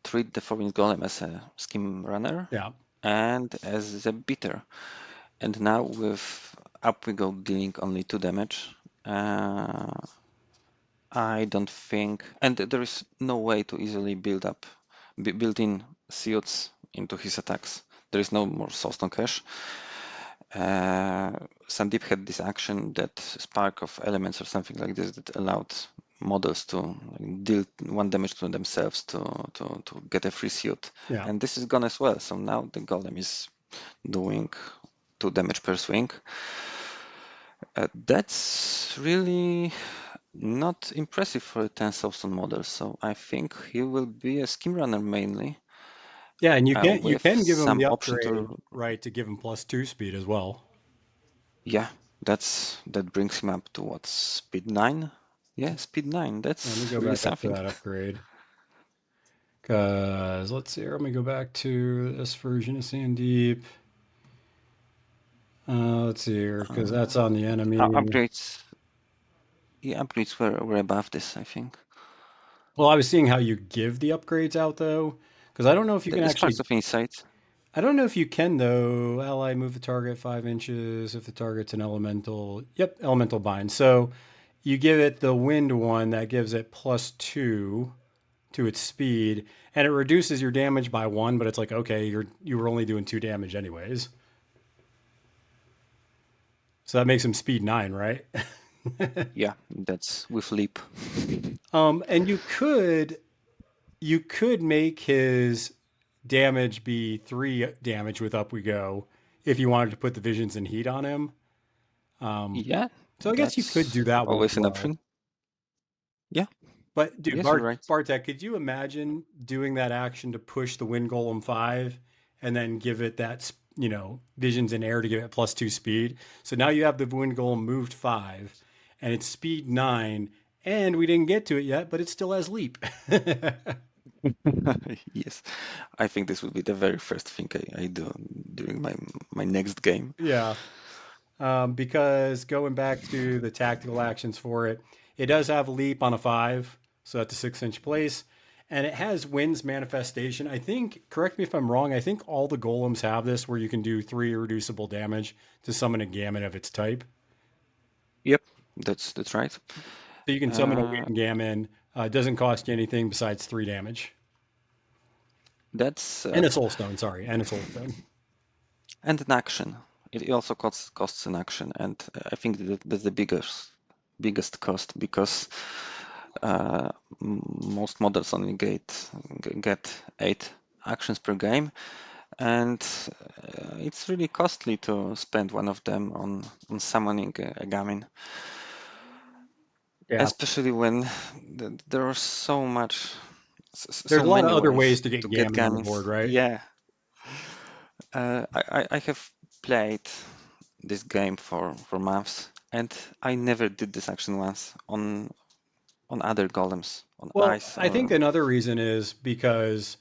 treat the foreign golem as a skim runner
Yeah.
and as a beater. And now with up we go dealing only 2 damage. I don't think, and there is no way to easily build in suits into his attacks. There is no more soulstone cache. Sandeep had this action that spark of elements or something like this that allowed models to like, deal 1 damage to themselves to get a free suit.
Yeah.
And this is gone as well. So now the golem is doing 2 damage per swing. That's really not impressive for a 10 Soulstone model. So I think he will be a skim runner mainly,
Yeah. And you
with
can give him
some
the
option
upgrade,
to,
right, to give him +2 speed as well.
yeah, that brings him up to what, speed 9? Yeah, speed 9.
Let me
That's
go
really
back up to
something.
that upgrade. Because let's see, let me go back to this version of Sandeep. Let's see here, because that's on the enemy.
Upgrades, yeah, upgrades were above this, I think.
Well, I was seeing how you give the upgrades out though, because I don't know if you can
The Sparks
actually.
of Insight.
I don't know if you can though. Ally move the target 5 inches if the target's an elemental. Yep, elemental bind. So you give it the wind one that gives it +2 to its speed, and it reduces your damage by 1. But it's like okay, you were only doing 2 damage anyways. So that makes him speed 9, right?
Yeah, that's with leap.
And you could make his damage be 3 damage with Up We Go if you wanted to put the visions and heat on him. Um,
Yeah,
so I guess you could
that's
do that one as
always an
well.
option. Yeah,
But dude,
yes, you're right.
Bartek, could you imagine doing that action to push the Wind Golem 5 and then give it that visions in air to give it +2 speed? So now you have the Wind Golem moved 5 and it's speed 9, and we didn't get to it yet, but it still has leap.
Yes, I think this will be the very first thing I do during my next game.
Yeah. Because going back to the tactical actions for it, it does have leap on a 5, so that's a 6-inch place. and it has Wind's Manifestation. I think, correct me if I'm wrong, I think all the golems have this where you can do 3 irreducible damage to summon a Gammon of its type.
Yep, that's right.
So you can summon a
Uh,
Wind Gammon. It doesn't cost you anything besides 3 damage.
that's
And a Soul Stone, sorry, and a Soul Stone.
and an action. It also costs an action, and I think that's the biggest cost because most models only get 8 actions per game, and it's really costly to spend one of them on summoning a Gamin,
Yeah.
especially when there are
There's
so
a lot of
many
other
ways
ways to get
to get
Gammon on the board,
Gamins.
right?
Yeah, I have played this game for months, and I never did this action once on other golems on
Well,
ice
I think
or
another reason is because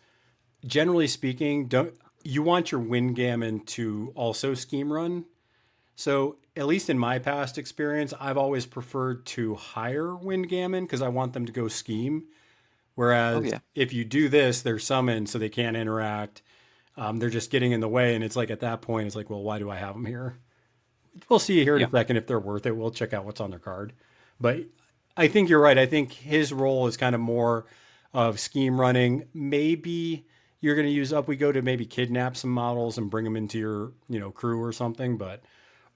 generally speaking, don't you want your Windgammon to also scheme run? So at least in my past experience, I've always preferred to hire Windgammon because I want them to go scheme.
oh
Whereas
yeah,
if you do this, they're summoned so they can't interact. They're just getting in the way, and it's like at that point, it's like, well, why do I have them here? We'll see here in a
yeah.
second if they're worth it. We'll check out what's on their card. But I think you're right. I think his role is kind of more of scheme running. Maybe you're going to use up we go to maybe kidnap some models and bring them into your crew or something. But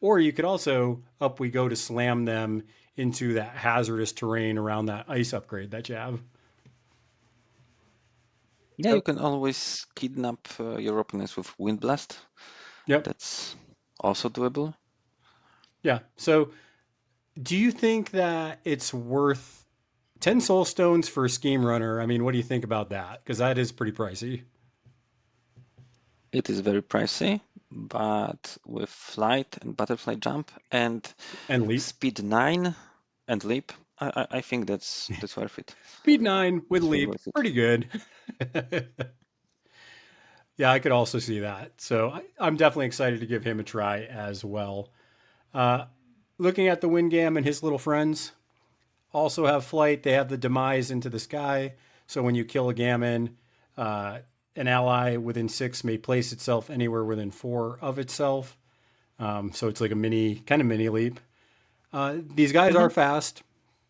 or you could also up we go to slam them into that hazardous terrain around that ice upgrade that you have.
Yeah,
So,
you can always kidnap your opponents with Wind Blast.
yep.
That's also doable.
Yeah. So do you think that it's worth 10 soul stones for a scheme runner? I mean, what do you think about that? Because that is pretty pricey.
It is very pricey, but with flight and butterfly jump and
And leap.
speed 9 and leap, I think that's worth it.
Speed 9 with
That's really
leap,
worth it.
pretty good. Yeah, I could also see that. So I'm definitely excited to give him a try as well. Uh, Looking at the Wingam and his little friends, also have flight. They have the demise into the sky. So when you kill a gammon, uh, an ally within 6 may place itself anywhere within 4 of itself. So it's like a mini leap. These guys
Hmm.
are fast.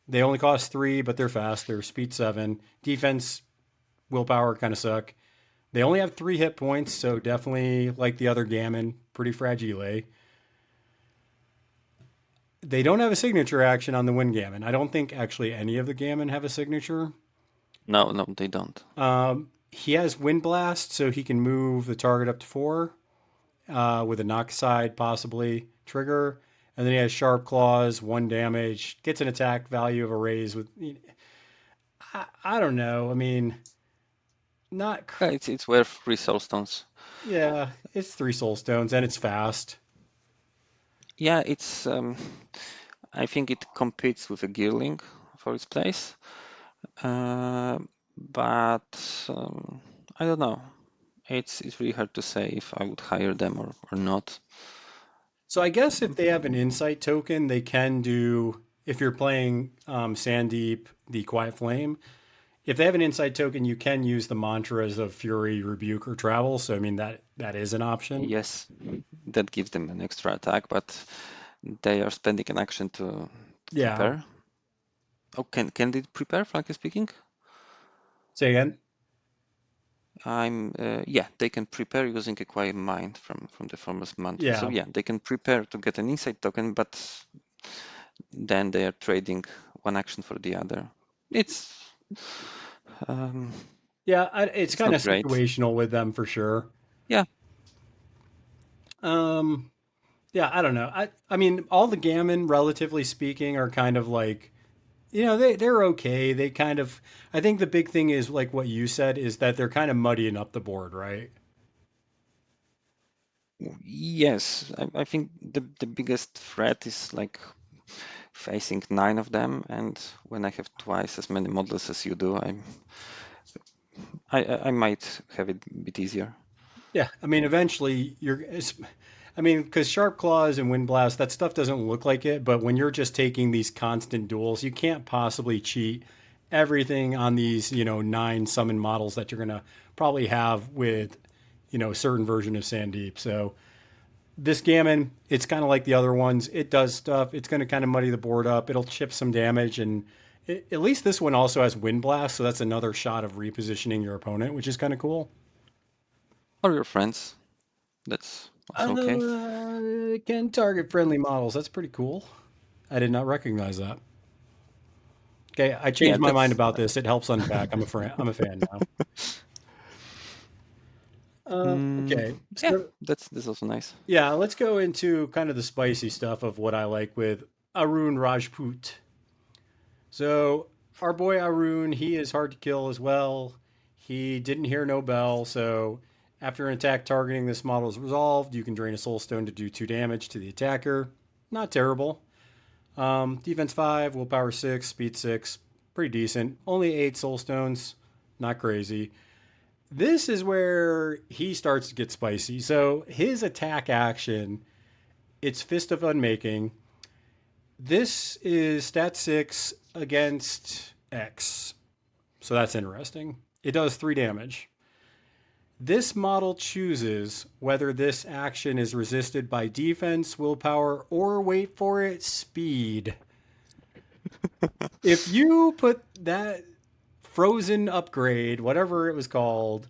They only cost 3, but they're fast. They're speed 7. Defense, willpower kind of suck. They only have 3 hit points, so definitely like the other gammon, pretty fragile. They don't have a signature action on the wind gammon. I don't think actually any of the gammon have a signature.
No, no, they don't.
He has wind blast, so he can move the target up to 4 with a knock side possibly trigger. And then he has sharp claws, 1 damage, gets an attack value of a raise with. I don't know. I mean, not.
Yeah, it's worth 3 soulstones.
Yeah, it's 3 soul stones and it's fast.
Yeah, it's I think it competes with a Gearling for its place, uh, but I don't know. It's really hard to say if I would hire them or not.
So I guess if they have an insight token, they can do. If you're playing Sandeep, the Quiet Flame, if they have an insight token, you can use the mantras of Fury, Rebuke, or Travel. So I mean that is an option.
Yes, that gives them an extra attack, but they are spending an action to
Yeah.
prepare. Oh, can they prepare, frankly speaking?
Say again.
Yeah, they can prepare using a quiet mind from the formless mantra. So
Yeah.
yeah, they can prepare to get an insight token, but then they are trading one action for the other. It's um,
Yeah. It's
it's
kind
not
of
great.
situational with them for sure.
Yeah,
Um. Yeah. I don't know. I mean, all the gammon, relatively speaking, are kind of like they're okay. They kind of. I think the big thing is like what you said is that they're kind of muddying up the board, right?
yes, I think the biggest threat is like facing 9 of them, and when I have twice as many models as you do, I might have it a bit easier.
Yeah, I mean, eventually I mean, because Sharp Claws and Wind Blast, that stuff doesn't look like it, but when you're just taking these constant duels, you can't possibly cheat everything on these, 9 summon models that you're going to probably have with, a certain version of Sandeep. So this Gammon, it's kind of like the other ones. It does stuff. It's going to kind of muddy the board up. It'll chip some damage. And at least this one also has Wind Blast. So that's another shot of repositioning your opponent, which is kind of cool.
Or your friends. That's also okay.
It can target friendly models. That's pretty cool. I did not recognize that. Okay, I
Yeah,
changed my mind
that's
about this. It helps unpack. I'm a fan now.
mm,
Okay,
yeah,
so
that's also nice.
yeah, let's go into kind of the spicy stuff of what I like with Arun Rajput. So our boy Arun, he is hard to kill as well. He didn't hear no bell, so after an attack targeting this model is resolved, you can drain a soul stone to do 2 damage to the attacker. Not terrible. Defense 5, willpower 6, speed 6, pretty decent. Only 8 soul stones, not crazy. This is where he starts to get spicy. So his attack action, it's Fist of Unmaking. This is stat 6 against X. So that's interesting. It does 3 damage. This model chooses whether this action is resisted by defense, willpower, or wait for it, speed. If you put that frozen upgrade, whatever it was called,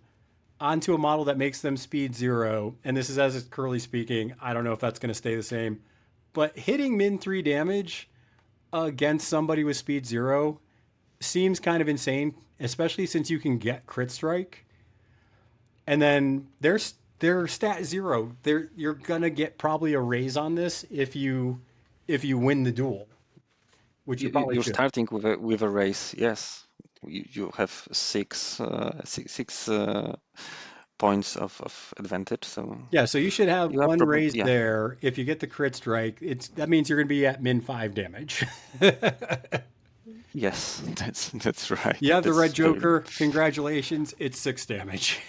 onto a model that makes them speed 0, and this is as it's currently speaking, I don't know if that's going to stay the same, but hitting min 3 damage against somebody with speed 0 seems kind of insane, especially since you can get crit strike. And then their stat 0. You're gonna get probably a raise on this if you win the duel, which you probably
You're
should.
starting with a race, yes. You have six points of advantage, so
Yeah, so you should have
you are
one
probably
raise
yeah.
there. If you get the crit strike, that means you're gonna be at min 5 damage.
Yes, that's right.
You have the red
That's very
Joker. Congratulations, it's 6 damage.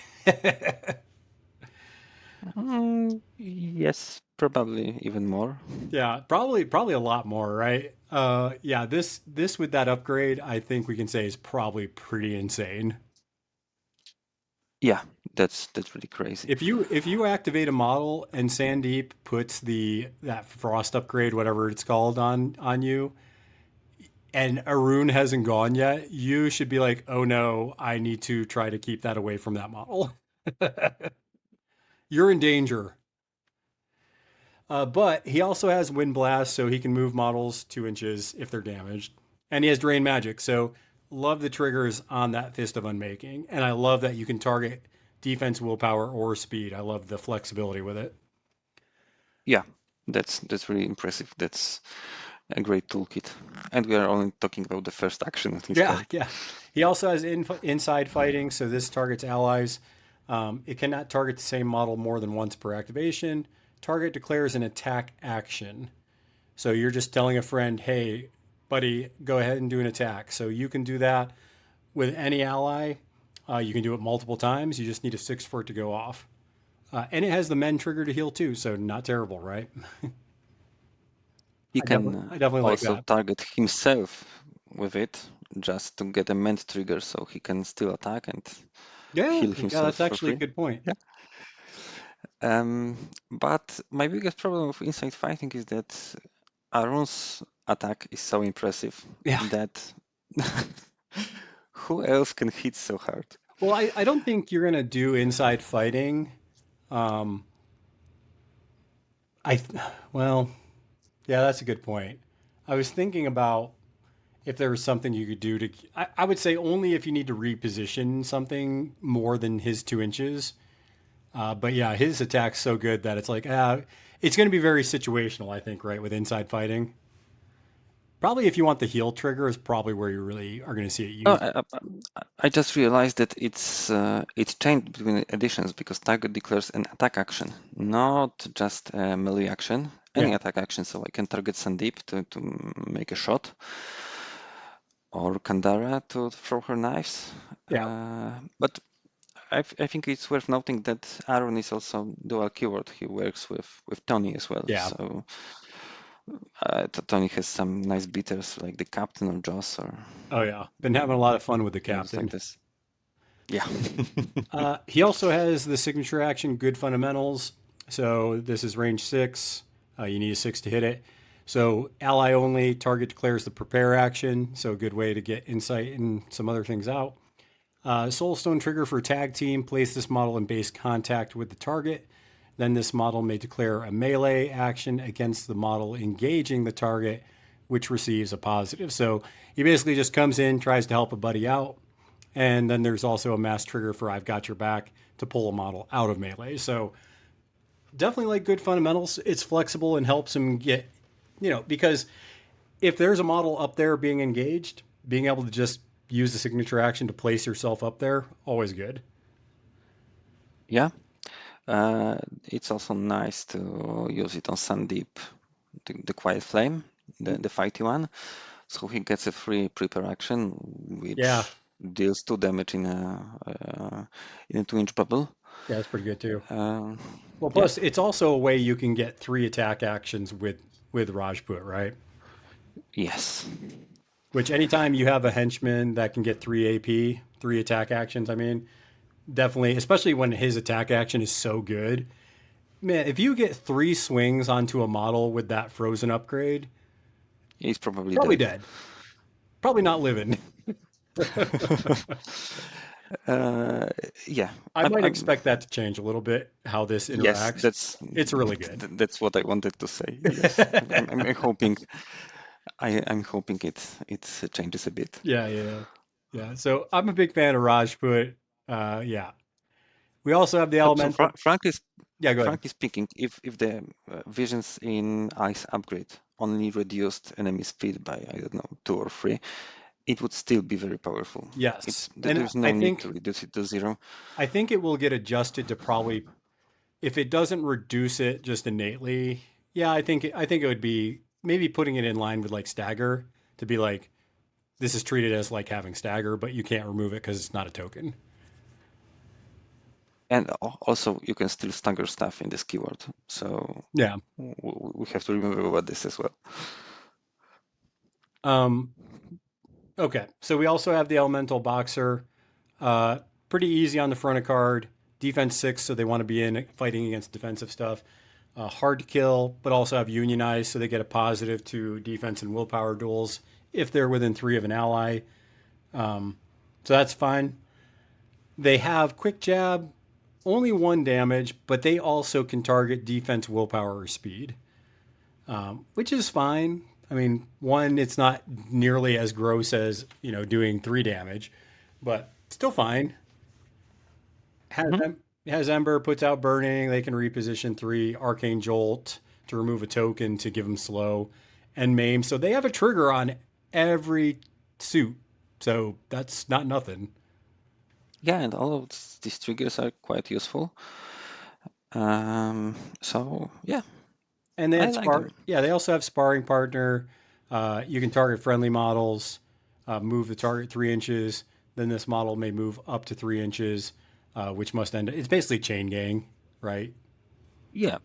yes, probably even more.
Yeah, probably a lot more, right? Yeah, this with that upgrade, I think we can say is probably pretty insane.
Yeah, that's really crazy.
If you activate a model and Sandeep puts that frost upgrade, whatever it's called, on you, and Arun hasn't gone yet, you should be like, oh no, I need to try to keep that away from that model. You're in danger. But he also has Wind Blast, so he can move models 2 inches if they're damaged. And he has Drain Magic, so love the triggers on that Fist of Unmaking. And I love that you can target defense, willpower, or speed. I love the flexibility with it.
Yeah, that's really impressive. That's a great toolkit. And we are only talking about the first action in this
Yeah,
card.
yeah. He also has inside fighting, so this targets allies. It cannot target the same model more than once per activation. Target declares an attack action. So you're just telling a friend, hey, buddy, go ahead and do an attack. So you can do that with any ally. You can do it multiple times. You just need a 6 for it to go off. And it has the men trigger to heal too, so not terrible, right?
He
I definitely,
can
I definitely like
also
that.
target himself with it just to get a ment trigger so he can still attack and
Yeah,
heal
yeah,
himself
that's
for
actually a
free.
good point.
Yeah. But my biggest problem with inside fighting is that Arun's attack is so impressive
Yeah.
that who else can hit so hard?
Well, I don't think you're gonna do inside fighting. Um, I well, yeah, that's a good point. I was thinking about if there was something you could do to. I would say only if you need to reposition something more than his 2 inches. But yeah, his attack's so good that it's like, it's going to be very situational, I think, right, with inside fighting. Probably if you want the heal trigger is probably where you really are going to see it
Oh,
used.
I just realized that it's changed between editions because target declares an attack action, not just a melee action. Any
Yeah,
attack action, so I can target Sandeep to make a shot, or Kandara to throw her knives.
yeah,
But I think it's worth noting that Aaron is also dual keyword. He works with Tony as well.
yeah.
So Tony has some nice bitters like the Captain or Joss or
Oh yeah, been having a lot of fun with the
games like
captain.
this. Yeah.
He also has the signature action Good Fundamentals. So this is range 6. You need a 6 to hit it. So ally only, target declares the prepare action. So a good way to get insight and some other things out. Soulstone trigger for tag team. Place this model in base contact with the target. Then this model may declare a melee action against the model engaging the target, which receives a positive. So he basically just comes in, tries to help a buddy out. And then there's also a mass trigger for I've got your back to pull a model out of melee. So definitely like good fundamentals. It's flexible and helps him get, because if there's a model up there being engaged, being able to just use the signature action to place yourself up there, always good.
Yeah. It's also nice to use it on Sandeep, the Quiet Flame, the fighty one. So he gets a free prepare action,
Yeah.
which deals 2 damage in a 2-inch bubble.
Yeah, that's pretty good too.
Uh,
Well,
yeah.
plus it's also a way you can get 3 attack actions with Rajput, right?
Yes.
Which anytime you have a henchman that can get 3 AP, 3 attack actions, I mean, definitely, especially when his attack action is so good. Man, if you get 3 swings onto a model with that frozen upgrade,
He's probably
probably
dead.
dead. Probably not living.
uh, yeah.
I
I'm,
might
I'm
expect that to change a little bit, how this
yes.
interacts. It's really good.
That's what I wanted to say. Yes. I'm hoping. I'm hoping it changes a bit.
Yeah, yeah, yeah. So I'm a big fan of Rajput. Yeah. We also have the
So
elemental. Yeah, go ahead.
frankly speaking, if the visions in Ice upgrade only reduced enemy speed by, I don't know, 2 or 3, it would still be very powerful.
Yes. And
There's no need to reduce it to 0.
I think it will get adjusted to probably if it doesn't reduce it just innately. Yeah, I think it would be maybe putting it in line with like stagger to be like this is treated as like having stagger, but you can't remove it because it's not a token.
And also, you can still stagger stuff in this keyword. So
Yeah.
we have to remember about this as well.
Um, okay. So we also have the elemental boxer. Uh, Pretty easy on the front of card. Defense 6, so they want to be in fighting against defensive stuff. Hard to kill, but also have unionized, so they get a positive to defense and willpower duels if they're within 3 of an ally. So that's fine. They have quick jab, only 1 damage, but they also can target defense, willpower, or speed, which is fine. I mean, 1, it's not nearly as gross as, doing 3 damage, but still fine. Has,
Mhm.
has Ember, puts out Burning. They can reposition 3, Arcane Jolt to remove a token to give them slow, and Maim. So they have a trigger on every suit. So that's not nothing.
Yeah, and all of these triggers are quite useful. So yeah,
And they
I
had
like them.
Yeah, they also have Sparring Partner. You can target friendly models, move the target 3 inches. Then this model may move up to 3 inches, which must end. It's basically chain gang, right?
Yeah.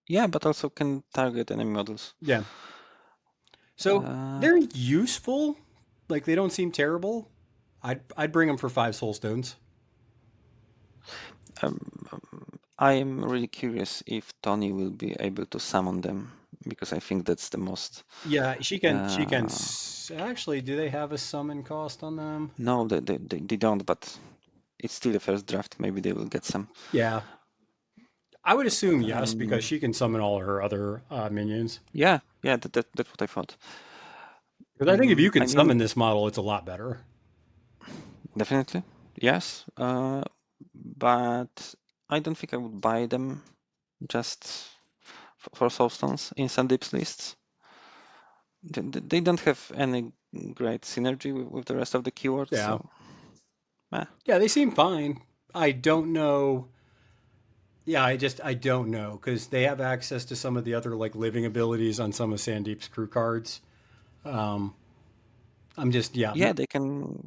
Yeah, but also can target enemy models.
Yeah. So
Uh,
they're useful. Like they don't seem terrible. I'd bring them for 5 soul stones.
um, I am really curious if Tony will be able to summon them because I think that's the most.
Yeah, she can
Uh,
actually, do they have a summon cost on them?
no, they don't, but it's still the first draft. Maybe they will get some.
Yeah. I would assume yes, because
Um,
she can summon all her other minions.
yeah, that's what I thought.
Because I think if you
I
can
mean,
summon this model, it's a lot better.
definitely, yes. But I don't think I would buy them just for soulstones in Sandeep's lists. They don't have any great synergy with the rest of the keywords,
Yeah.
so eh.
Yeah, they seem fine. I don't know. Yeah, I don't know because they have access to some of the other like living abilities on some of Sandeep's crew cards. Um, I'm just yeah,
Yeah, they can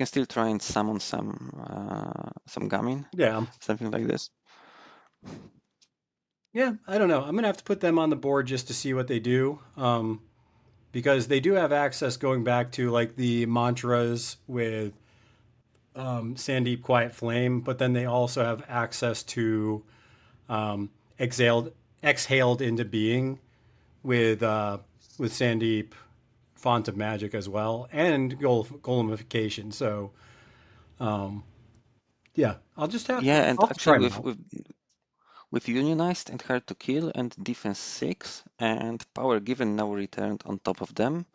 still try and summon some Gamin,
yeah.
something like this.
Yeah, I don't know. I'm gonna have to put them on the board just to see what they do, because they do have access going back to like the mantras with Sandeep Quiet Flame, but then they also have access to um, exhaled exhaled into being with Sandeep Font of Magic as well, and golemification. So yeah,
Yeah, and
I'll have to try
actually
them out.
with unionized and hard to kill and defense 6 and power given now returned on top of them,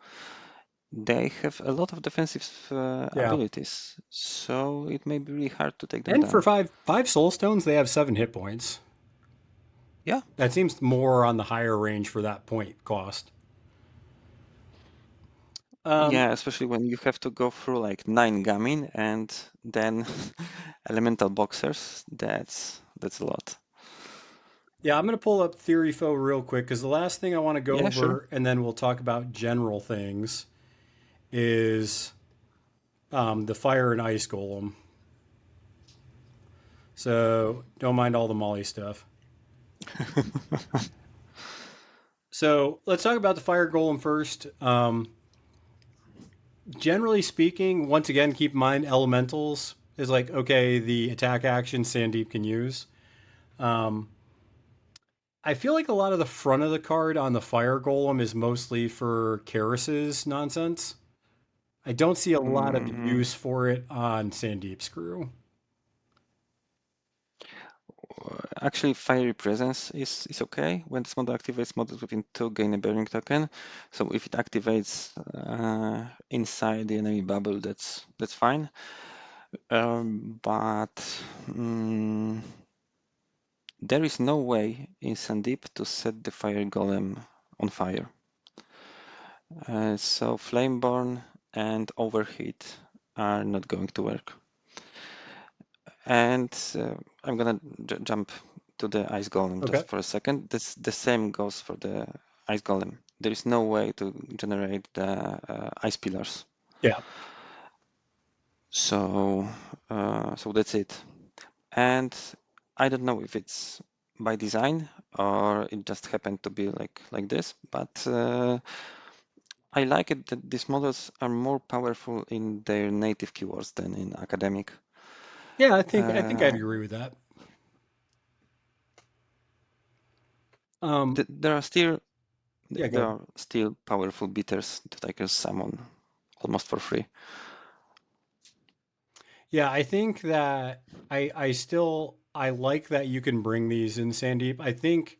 they have a lot of defensive
Yeah,
abilities, so it may be really hard to take them
and for
down.
five soul stones, they have 7 hit points.
Yeah,
That seems more on the higher range for that point cost. Um,
yeah, especially when you have to go through like 9 gaming and then elemental boxers. That's a lot.
yeah, I'm gonna pull up Theory Foe real quick because the last thing I want to go
Yeah, sure.
over, and then we'll talk about general things, is the fire and ice golem. So don't mind all the Molly stuff. So let's talk about the fire golem first. Generally speaking, once again, keep in mind elementals is like okay, the attack action Sandeep can use. Um, I feel like a lot of the front of the card on the fire golem is mostly for Karis's nonsense. I don't see a lot of
Mm,
use for it on Sandeep's crew.
Actually, Fiery Presence is okay. When this model activates, models within 2 gain a burning token. So if it activates inside the enemy bubble, that's fine. But mm, there is no way in Sandeep to set the Fire Golem on fire. So Flameborn and Overheat are not going to work. And I'm gonna jump to the Ice Golem
Okay.
just for a second. The same goes for the Ice Golem. There is no way to generate the Ice Pillars.
Yeah.
So so that's it. And I don't know if it's by design or it just happened to be like this, but I like it that these models are more powerful in their native keywords than in academic.
Yeah, I think I'd
Uh,
agree with that. Um,
there are still
yeah, go
there
ahead.
are still powerful bitters that I can summon almost for free.
Yeah, I think that I like that you can bring these in Sandeep. I think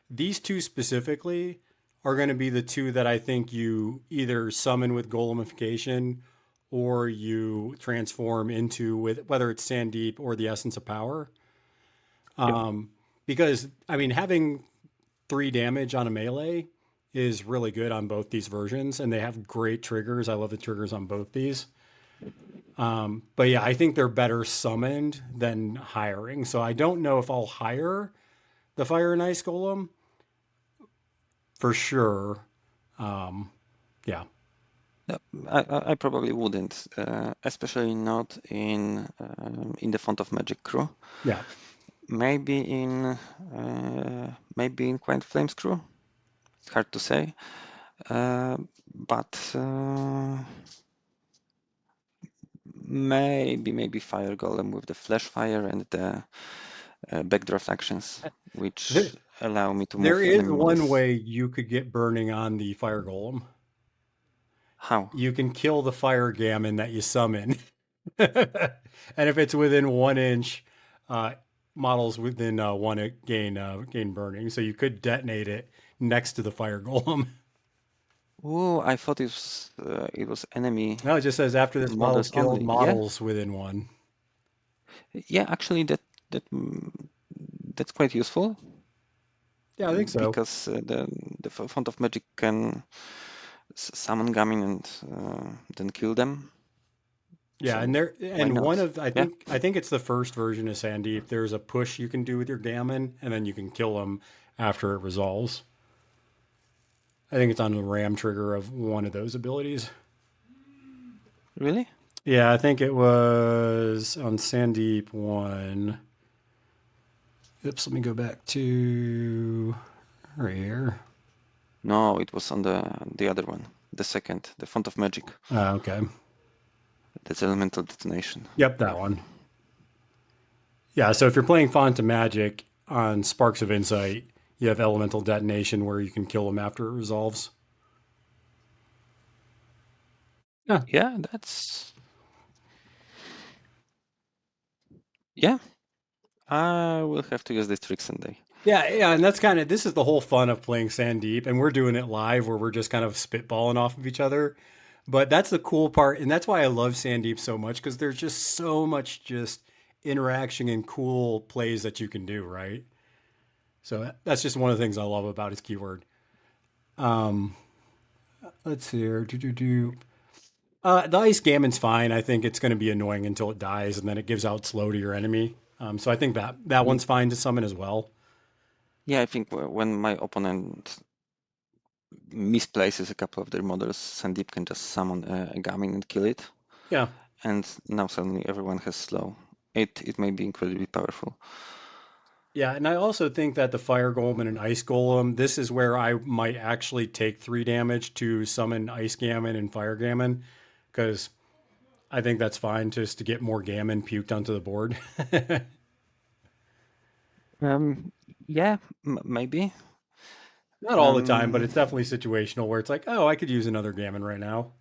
these two specifically are going to be the two that I think you either summon with golemification or you transform into with whether it's Sandeep or the Essence of Power.
Yep.
Because I mean, having 3 damage on a melee is really good on both these versions, and they have great triggers. I love the triggers on both these. But yeah, I think they're better summoned than hiring. So I don't know if I'll hire the Fire and Ice Golem for sure. Um, yeah,
No, I probably wouldn't, especially not in the Font of Magic crew.
yeah,
Maybe in Quiet Flames crew. It's hard to say, but maybe Fire Golem with the Flash Fire and the backdraft actions,
there,
which allow me to
there
move
is
enemy
one
models.
way you could get burning on the Fire Golem.
How?
You can kill the Fire Gammon that you summon, and if it's within 1 inch, uh, models within one gain burning. So you could detonate it next to the Fire Golem.
Oh, I thought it was enemy
No, it just says after this model is
models
killed,
only. Yeah,
models within one.
yeah. Actually, that that's quite useful
Yeah, I think so.
because the Font of Magic can summon Gamin and then kill them.
Yeah, and
So
there
why
and one
not?
of
Yeah.
I think it's the first version of Sandeep. There's a push you can do with your gammon, and then you can kill them after it resolves. I think it's on the ram trigger of one of those abilities.
Really?
Yeah, I think it was on Sandeep one. Oops, let me go back to right here.
No, it was on the other one, the second, the Font of Magic.
Okay.
That's Elemental Detonation.
Yep, that one. Yeah, so if you're playing Font of Magic on Sparks of Insight, you have Elemental Detonation where you can kill them after it resolves. Yeah.
Yeah, that's yeah. I will have to use this trick someday.
Yeah, and that's kind of this is the whole fun of playing Sandeep, and we're doing it live where we're just kind of spitballing off of each other. But that's the cool part, and that's why I love Sandeep so much because there's just so much just interaction and cool plays that you can do, right? So that's just one of the things I love about his keyword. Um, let's see here. The ice gammon's fine. I think it's going to be annoying until it dies, and then it gives out slow to your enemy. So I think that
Mhm.
one's fine to summon as well.
Yeah, I think when my opponent misplaces a couple of their models, Sandeep can just summon a Gamin and kill it,
Yeah,
and now suddenly everyone has slow. It may be incredibly powerful.
yeah, and I also think that the fire golem and an ice golem. This is where I might actually take 3 damage to summon ice gammon and fire gammon, because I think that's fine just to get more gammon puked onto the board.
Um, yeah, maybe.
Not all the time, but
Um,
it's definitely situational where it's like, oh, I could use another gammon right now.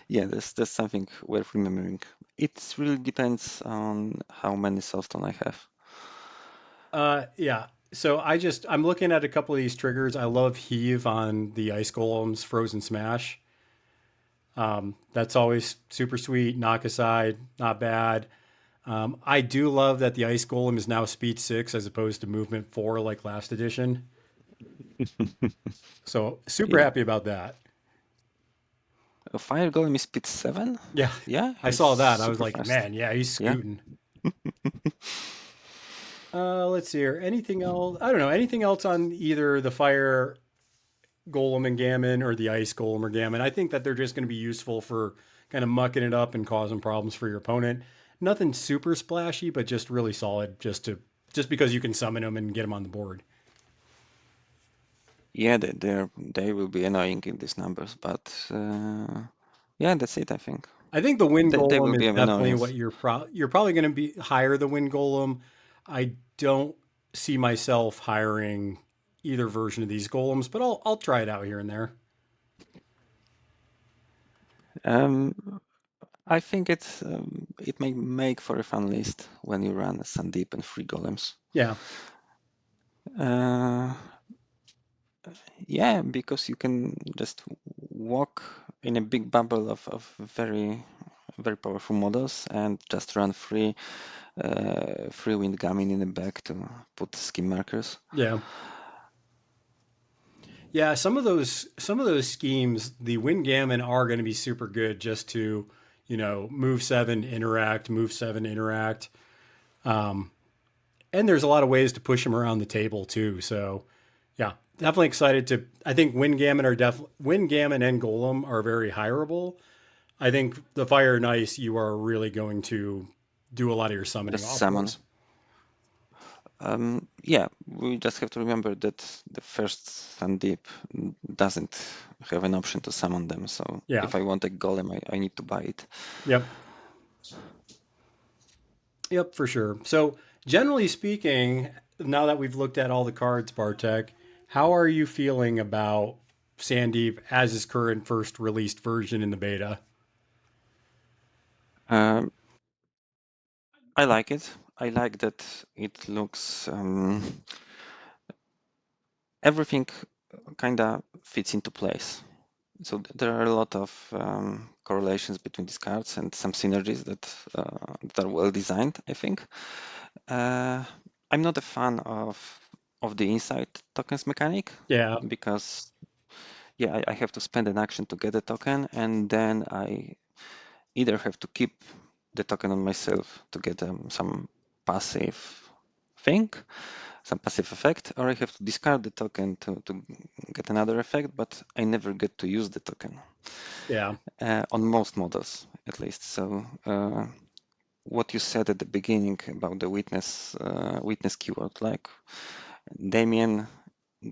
yeah, that's something worth remembering. It really depends on how many soulstone I have.
Yeah. So I'm looking at a couple of these triggers. I love heave on the ice golems, frozen smash. That's always super sweet. Knock aside, not bad. I do love that the ice golem is now speed 6 as opposed to movement 4 like last edition. So super
Yeah,
happy about that.
a fire golem is speed 7.
Yeah,
Yeah,
I
he's
saw that. I was
super
like,
fast.
man, yeah, he's
Yeah.
scooting. Let's see here. Anything else? I don't know. Anything else on either the fire golem and gammon or the ice golem or gammon? I think that they're just going to be useful for kind of mucking it up and causing problems for your opponent. Nothing super splashy, but just really solid. Just because you can summon them and get them on the board.
Yeah, they will be annoying in these numbers, but yeah, that's it, I think.
I think the wind
They will
golem
be
is
an
definitely what
annoyance.
you're probably going to be hire the wind golem. I don't see myself hiring either version of these golems, but I'll try it out here and there.
Um, I think it may make for a fun list when you run Sandeep and free golems.
Yeah,
Uh, yeah, because you can just walk in a big bubble of very powerful models and just run free wind gamin in the back to put skim markers.
yeah, yeah. Some of those schemes, the wind gammon are going to be super good just to move 7 interact. Um, and there's a lot of ways to push them around the table too. So yeah, definitely excited to. I think Wind Gammon and Golem are very hireable. I think the Fire and Ice, you are really going to do a lot of your summoning
Just
off
summon.
those.
Yeah, we just have to remember that the first Sandeep doesn't have an option to summon them. So
Yeah.
if I want a golem, I need to buy it.
Yep. Yep, for sure. So generally speaking, now that we've looked at all the cards, Bartek, how are you feeling about Sandeep as his current first released version in the beta?
Um, I like it. I like that it looks everything kind of fits into place. So there are a lot of correlations between these cards and some synergies that are well designed, I think. Uh, I'm not a fan of the inside tokens mechanic
Yeah.
because yeah, I have to spend an action to get a token, and then I either have to keep the token on myself to get some passive thing, some passive effect, or I have to discard the token to get another effect, but I never get to use the token
Yeah.
on most models at least. So what you said at the beginning about the witness keyword, like Damien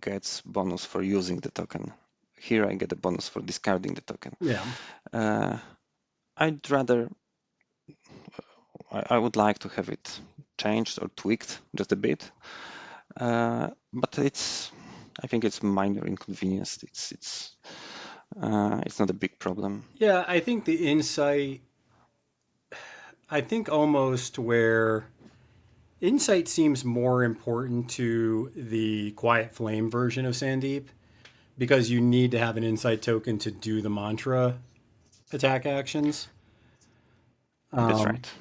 gets bonus for using the token. Here I get a bonus for discarding the token.
Yeah.
Uh, I'd rather, I would like to have it changed or tweaked just a bit, but I think it's minor inconvenience. It's not a big problem.
Yeah, I think the insight, I think almost where insight seems more important to the Quiet Flame version of Sandeep because you need to have an insight token to do the mantra attack actions.
That's
Um,
right.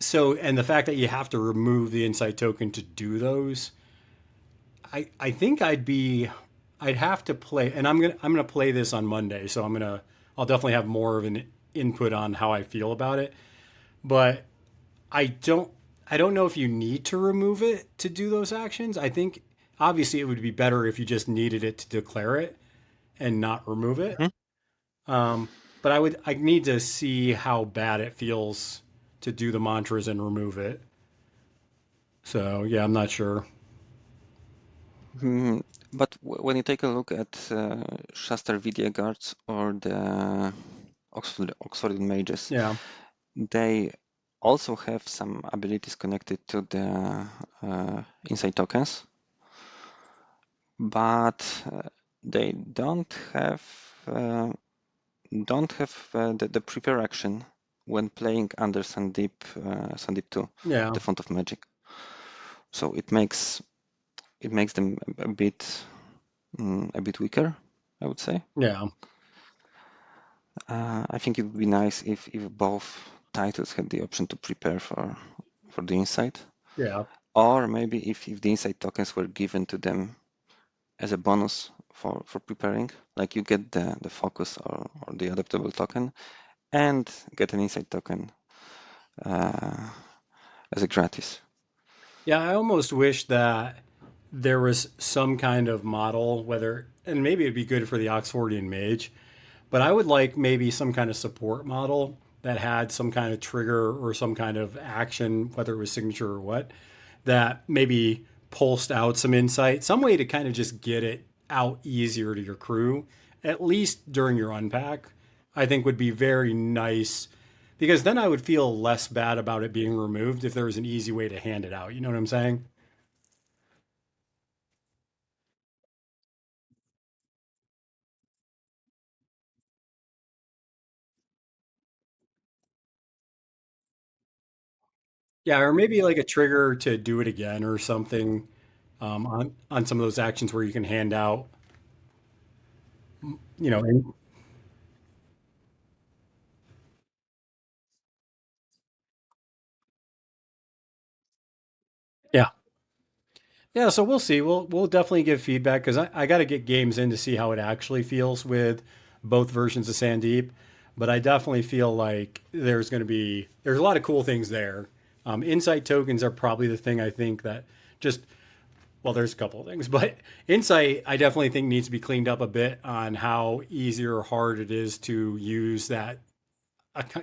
so, and the fact that you have to remove the insight token to do those, I think I'd have to play, and I'm gonna play this on Monday, so I'll definitely have more of an input on how I feel about it. But I don't, I don't know if you need to remove it to do those actions. I think obviously it would be better if you just needed it to declare it and not remove it.
Mhm.
Um, but I need to see how bad it feels to do the mantras and remove it. So yeah, I'm not sure.
Mm, but when you take a look at Shastar Vidya Guards or the Oxford Mages,
Yeah,
they also have some abilities connected to the insight tokens, but they uh, don't have the prepare action when playing under Sandeep 2,
yeah,
the Font of Magic. So it makes them a bit weaker, I would say.
yeah,
I think it would be nice if both titles had the option to prepare for the insight,
yeah,
or maybe if the insight tokens were given to them as a bonus for preparing, like you get the focus or the adaptable token and get an insight token uh, as a gratis.
yeah. I almost wish that there was some kind of model, whether and maybe it'd be good for the Oxfordian Mage, but I would like maybe some kind of support model that had some kind of trigger or some kind of action, whether it was signature or what, that maybe pulsed out some insight, some way to kind of just get it out easier to your crew, at least during your unpack, I think would be very nice because then I would feel less bad about it being removed if there was an easy way to hand it out. You know what I'm saying? Yeah, or maybe like a trigger to do it again or something on some of those actions where you can hand out, and yeah. Yeah, so we'll see. We'll definitely give feedback because I got to get games in to see how it actually feels with both versions of Sandeep. But I definitely feel like there's a lot of cool things there. Insight tokens are probably the thing I think that just well, there's a couple of things, but insight I definitely think needs to be cleaned up a bit on how easy or hard it is to use that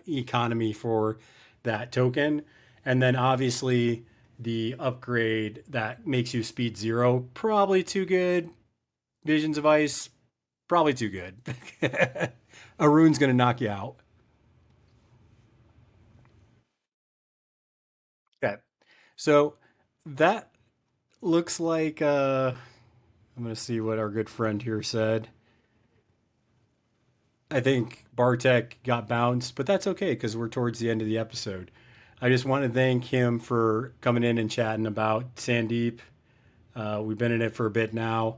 economy for that token. And then obviously the upgrade that makes you speed zero, probably too good. Visions of Ice, probably too good. A rune's going to knock you out. Okay. So that looks like I'm going to see what our good friend here said. I think Bartek got bounced, but that's okay because we're towards the end of the episode. I just want to thank him for coming in and chatting about Sandeep. We've been in it for a bit now.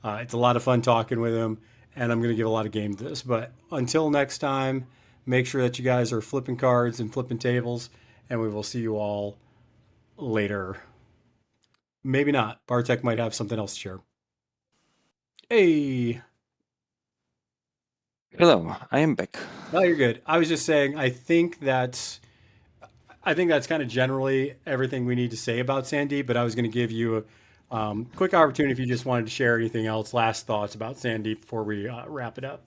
It's a lot of fun talking with him, and I'm going to give a lot of game to this. But until next time, make sure that you guys are flipping cards and flipping tables, and we will see you all later. Maybe not. Bartek might have something else to share. Hey,
Hello, I am back.
no, you're good. I was just saying, I think that's kind of generally everything we need to say about Sandeep, but I was going to give you a quick opportunity if you just wanted to share anything else, last thoughts about Sandeep before we wrap it up.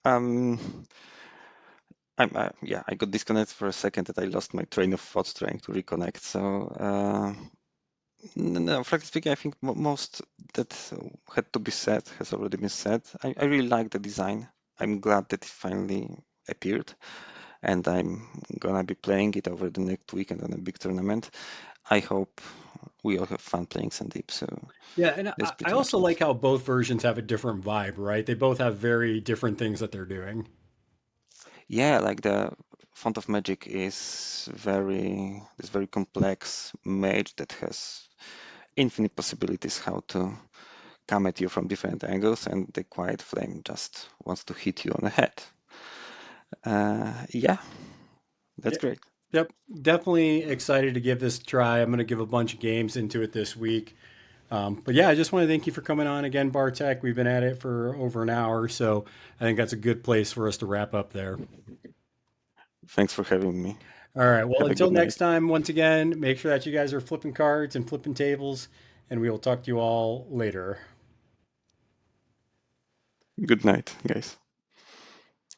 Um, Yeah, I got disconnected for a second and I lost my train of thought trying to reconnect. So, no, frankly speaking, I think most that had to be said has already been said. I really like the design. I'm glad that it finally appeared, and I'm gonna be playing it over the next weekend on a big tournament. I hope we all have fun playing Sandeep. So
Yeah, and
that's
I
pretty much
also
it.
like how both versions have a different vibe, right? They both have very different things that they're doing.
Yeah, like the Font of Magic is this very complex mage that has infinite possibilities how to come at you from different angles, and the Quiet Flame just wants to hit you on the head. Yeah, that's
Yeah.
great.
Yep, definitely excited to give this a try. I'm going to give a bunch of games into it this week. But yeah, I just want to thank you for coming on again, Bartek. We've been at it for over an hour, so I think that's a good place for us to wrap up there.
Thanks for having me.
All right. Well,
Have a
until
good
next
night.
time, once again, make sure that you guys are flipping cards and flipping tables, and we will talk to you all later.
Good night, guys.